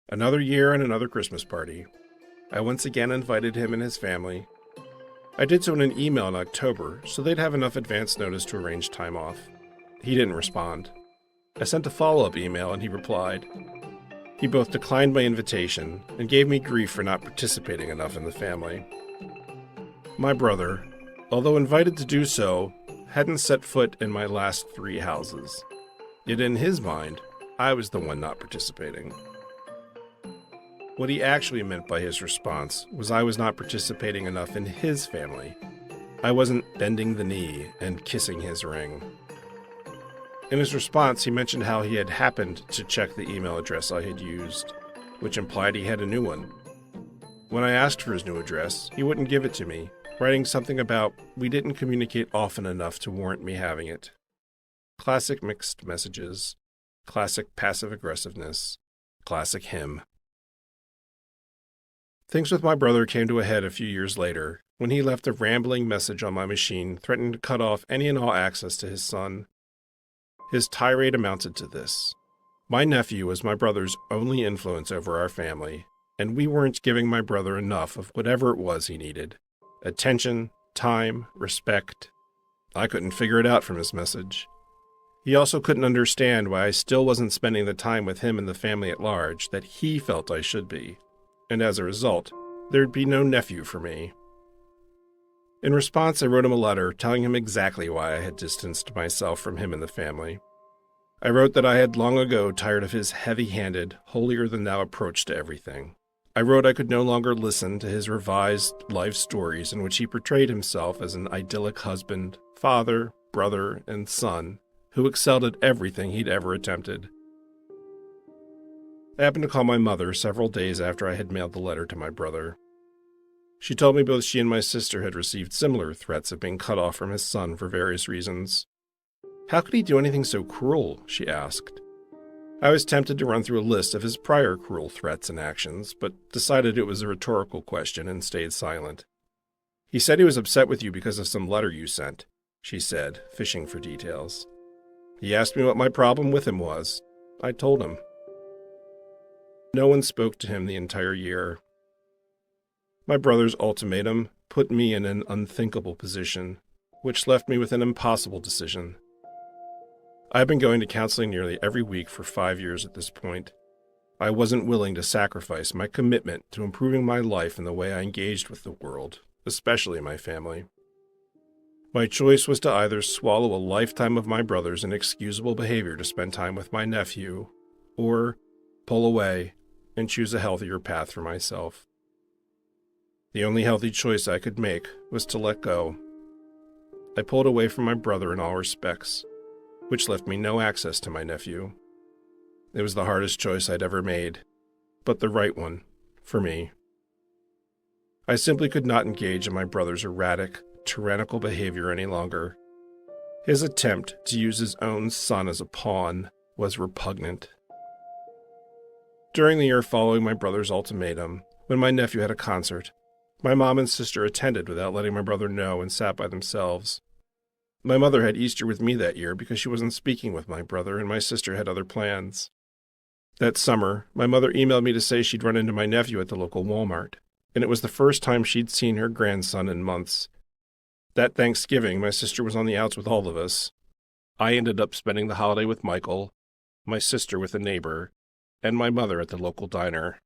[SPEAKER 1] Another year and another Christmas party. I once again invited him and his family. I did so in an email in October, so they'd have enough advance notice to arrange time off. He didn't respond. I sent a follow-up email and he replied. He both declined my invitation and gave me grief for not participating enough in the family. My brother, although invited to do so, hadn't set foot in my last 3 houses. Yet in his mind, I was the one not participating. What he actually meant by his response was I was not participating enough in his family. I wasn't bending the knee and kissing his ring. In his response, he mentioned how he had happened to check the email address I had used, which implied he had a new one. When I asked for his new address, he wouldn't give it to me, writing something about we didn't communicate often enough to warrant me having it. Classic mixed messages. Classic passive-aggressiveness. Classic him. Things with my brother came to a head a few years later, when he left a rambling message on my machine threatening to cut off any and all access to his son. His tirade amounted to this. My nephew was my brother's only influence over our family, and we weren't giving my brother enough of whatever it was he needed. Attention, time, respect. I couldn't figure it out from his message. He also couldn't understand why I still wasn't spending the time with him and the family at large that he felt I should be, and as a result, there'd be no nephew for me. In response, I wrote him a letter telling him exactly why I had distanced myself from him and the family. I wrote that I had long ago tired of his heavy-handed, holier-than-thou approach to everything. I wrote I could no longer listen to his revised life stories in which he portrayed himself as an idyllic husband, father, brother, and son who excelled at everything he'd ever attempted. I happened to call my mother several days after I had mailed the letter to my brother. She told me both she and my sister had received similar threats of being cut off from his son for various reasons. How could he do anything so cruel? She asked. I was tempted to run through a list of his prior cruel threats and actions, but decided it was a rhetorical question and stayed silent. He said he was upset with you because of some letter you sent, she said, fishing for details. He asked me what my problem with him was. I told him. No one spoke to him the entire year. My brother's ultimatum put me in an unthinkable position, which left me with an impossible decision. I've been going to counseling nearly every week for 5 years at this point. I wasn't willing to sacrifice my commitment to improving my life in the way I engaged with the world, especially my family. My choice was to either swallow a lifetime of my brother's inexcusable behavior to spend time with my nephew, or pull away and choose a healthier path for myself. The only healthy choice I could make was to let go. I pulled away from my brother in all respects, which left me no access to my nephew. It was the hardest choice I'd ever made, but the right one, for me. I simply could not engage in my brother's erratic, tyrannical behavior any longer. His attempt to use his own son as a pawn was repugnant. During the year following my brother's ultimatum, when my nephew had a concert, my mom and sister attended without letting my brother know and sat by themselves. My mother had Easter with me that year because she wasn't speaking with my brother and my sister had other plans. That summer, my mother emailed me to say she'd run into my nephew at the local Walmart, and it was the first time she'd seen her grandson in months. That Thanksgiving, my sister was on the outs with all of us. I ended up spending the holiday with Michael, my sister with a neighbor, and my mother at the local diner.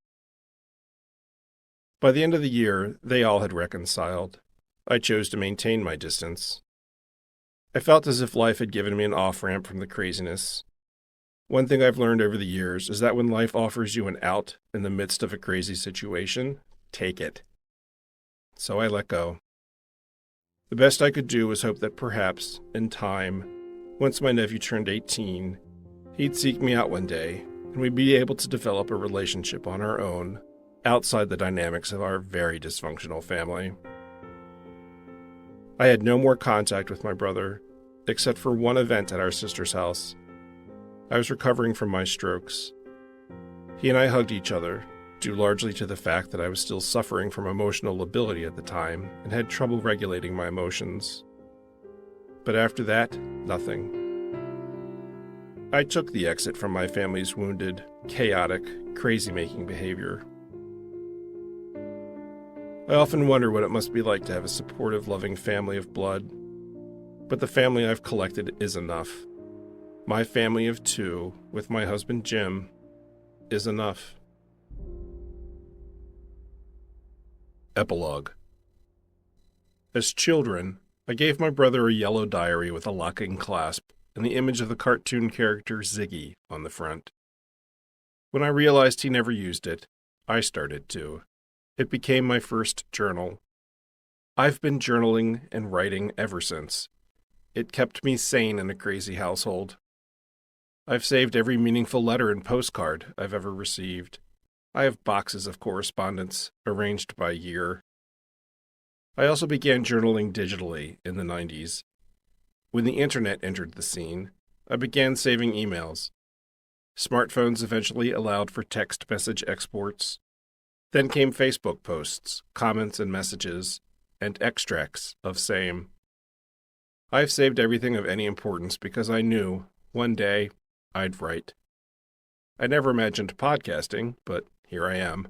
[SPEAKER 1] By the end of the year, they all had reconciled. I chose to maintain my distance. I felt as if life had given me an off-ramp from the craziness. One thing I've learned over the years is that when life offers you an out in the midst of a crazy situation, take it. So I let go. The best I could do was hope that perhaps, in time, once my nephew turned 18, he'd seek me out one day, and we'd be able to develop a relationship on our own, outside the dynamics of our very dysfunctional family. I had no more contact with my brother, except for one event at our sister's house. I was recovering from my strokes. He and I hugged each other, due largely to the fact that I was still suffering from emotional lability at the time and had trouble regulating my emotions. But after that, nothing. I took the exit from my family's wounded, chaotic, crazy-making behavior. I often wonder what it must be like to have a supportive, loving family of blood. But the family I've collected is enough. My family of 2, with my husband Jim, is enough. Epilogue. As children, I gave my brother a yellow diary with a locking clasp and the image of the cartoon character Ziggy on the front. When I realized he never used it, I started to. It became my first journal. I've been journaling and writing ever since. It kept me sane in a crazy household. I've saved every meaningful letter and postcard I've ever received. I have boxes of correspondence, arranged by year. I also began journaling digitally in the 90s. When the internet entered the scene, I began saving emails. Smartphones eventually allowed for text message exports. Then came Facebook posts, comments and messages, and extracts of same. I've saved everything of any importance because I knew, one day, I'd write. I never imagined podcasting, but here I am.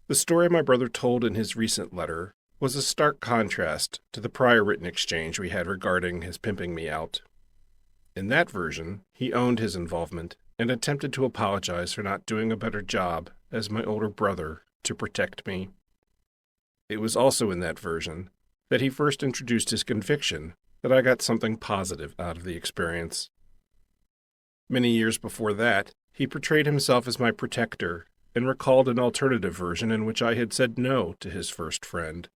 [SPEAKER 1] The story my brother told in his recent letter was a stark contrast to the prior written exchange we had regarding his pimping me out. In that version, he owned his involvement and attempted to apologize for not doing a better job as my older brother to protect me. It was also in that version that he first introduced his conviction that I got something positive out of the experience. Many years before that, he portrayed himself as my protector and recalled an alternative version in which I had said no to his first friend,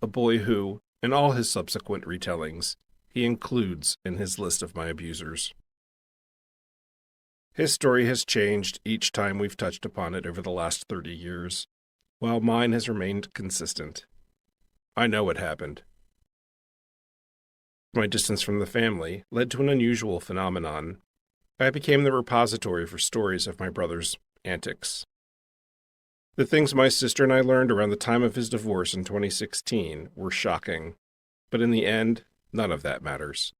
[SPEAKER 1] a boy who, in all his subsequent retellings, he includes in his list of my abusers. His story has changed each time we've touched upon it over the last 30 years, while mine has remained consistent. I know what happened. My distance from the family led to an unusual phenomenon. I became the repository for stories of my brother's antics. The things my sister and I learned around the time of his divorce in 2016 were shocking, but in the end, none of that matters.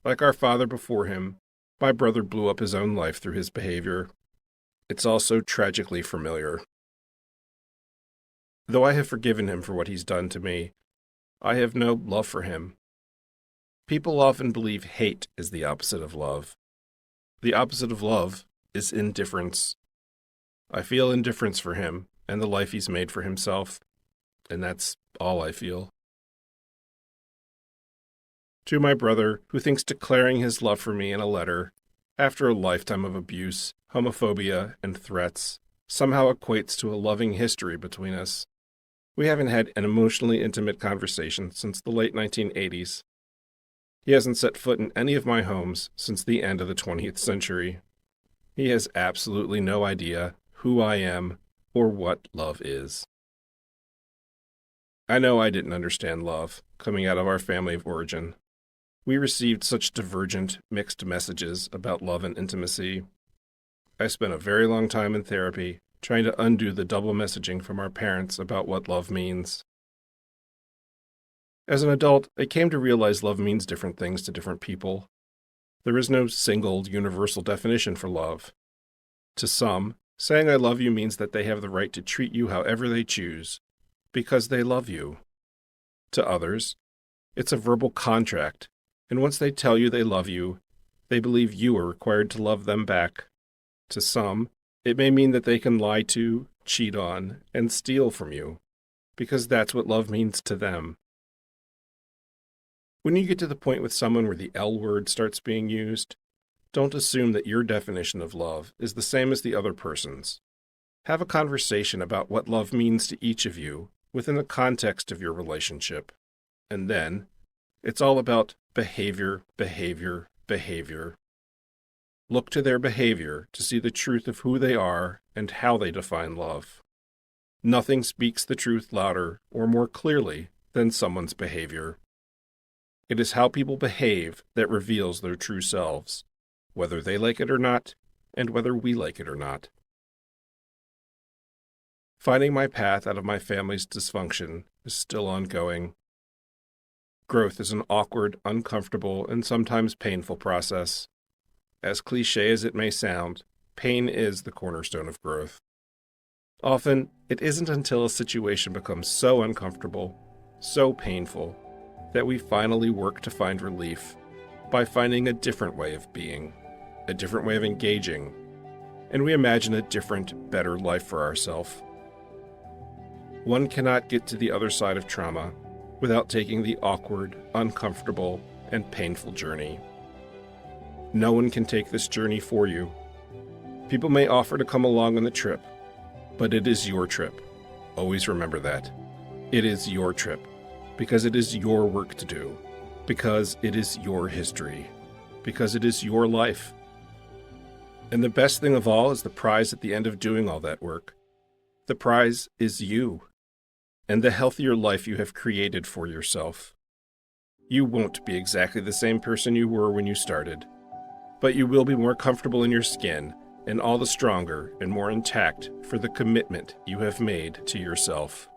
[SPEAKER 1] Like our father before him, my brother blew up his own life through his behavior. It's all so tragically familiar. Though I have forgiven him for what he's done to me, I have no love for him. People often believe hate is the opposite of love. The opposite of love is indifference. I feel indifference for him and the life he's made for himself, and that's all I feel. To my brother, who thinks declaring his love for me in a letter, after a lifetime of abuse, homophobia, and threats, somehow equates to a loving history between us. We haven't had an emotionally intimate conversation since the late 1980s. He hasn't set foot in any of my homes since the end of the 20th century. He has absolutely no idea who I am or what love is. I know I didn't understand love coming out of our family of origin. We received such divergent, mixed messages about love and intimacy. I spent a very long time in therapy trying to undo the double messaging from our parents about what love means. As an adult, I came to realize love means different things to different people. There is no single, universal definition for love. To some, saying I love you means that they have the right to treat you however they choose, because they love you. To others, it's a verbal contract, and once they tell you they love you, they believe you are required to love them back. To some, it may mean that they can lie to, cheat on, and steal from you, because that's what love means to them. When you get to the point with someone where the L word starts being used, don't assume that your definition of love is the same as the other person's. Have a conversation about what love means to each of you within the context of your relationship. And then, it's all about behavior, behavior, behavior. Look to their behavior to see the truth of who they are and how they define love. Nothing speaks the truth louder or more clearly than someone's behavior. It is how people behave that reveals their true selves, whether they like it or not, and whether we like it or not. Finding my path out of my family's dysfunction is still ongoing. Growth is an awkward, uncomfortable, and sometimes painful process. As cliché as it may sound, pain is the cornerstone of growth. Often, it isn't until a situation becomes so uncomfortable, so painful, that we finally work to find relief by finding a different way of being, a different way of engaging, and we imagine a different, better life for ourselves. One cannot get to the other side of trauma without taking the awkward, uncomfortable, and painful journey. No one can take this journey for you. People may offer to come along on the trip, but it is your trip. Always remember that. It is your trip, because it is your work to do, because it is your history, because it is your life. And the best thing of all is the prize at the end of doing all that work. The prize is you, and the healthier life you have created for yourself. You won't be exactly the same person you were when you started, but you will be more comfortable in your skin and all the stronger and more intact for the commitment you have made to yourself.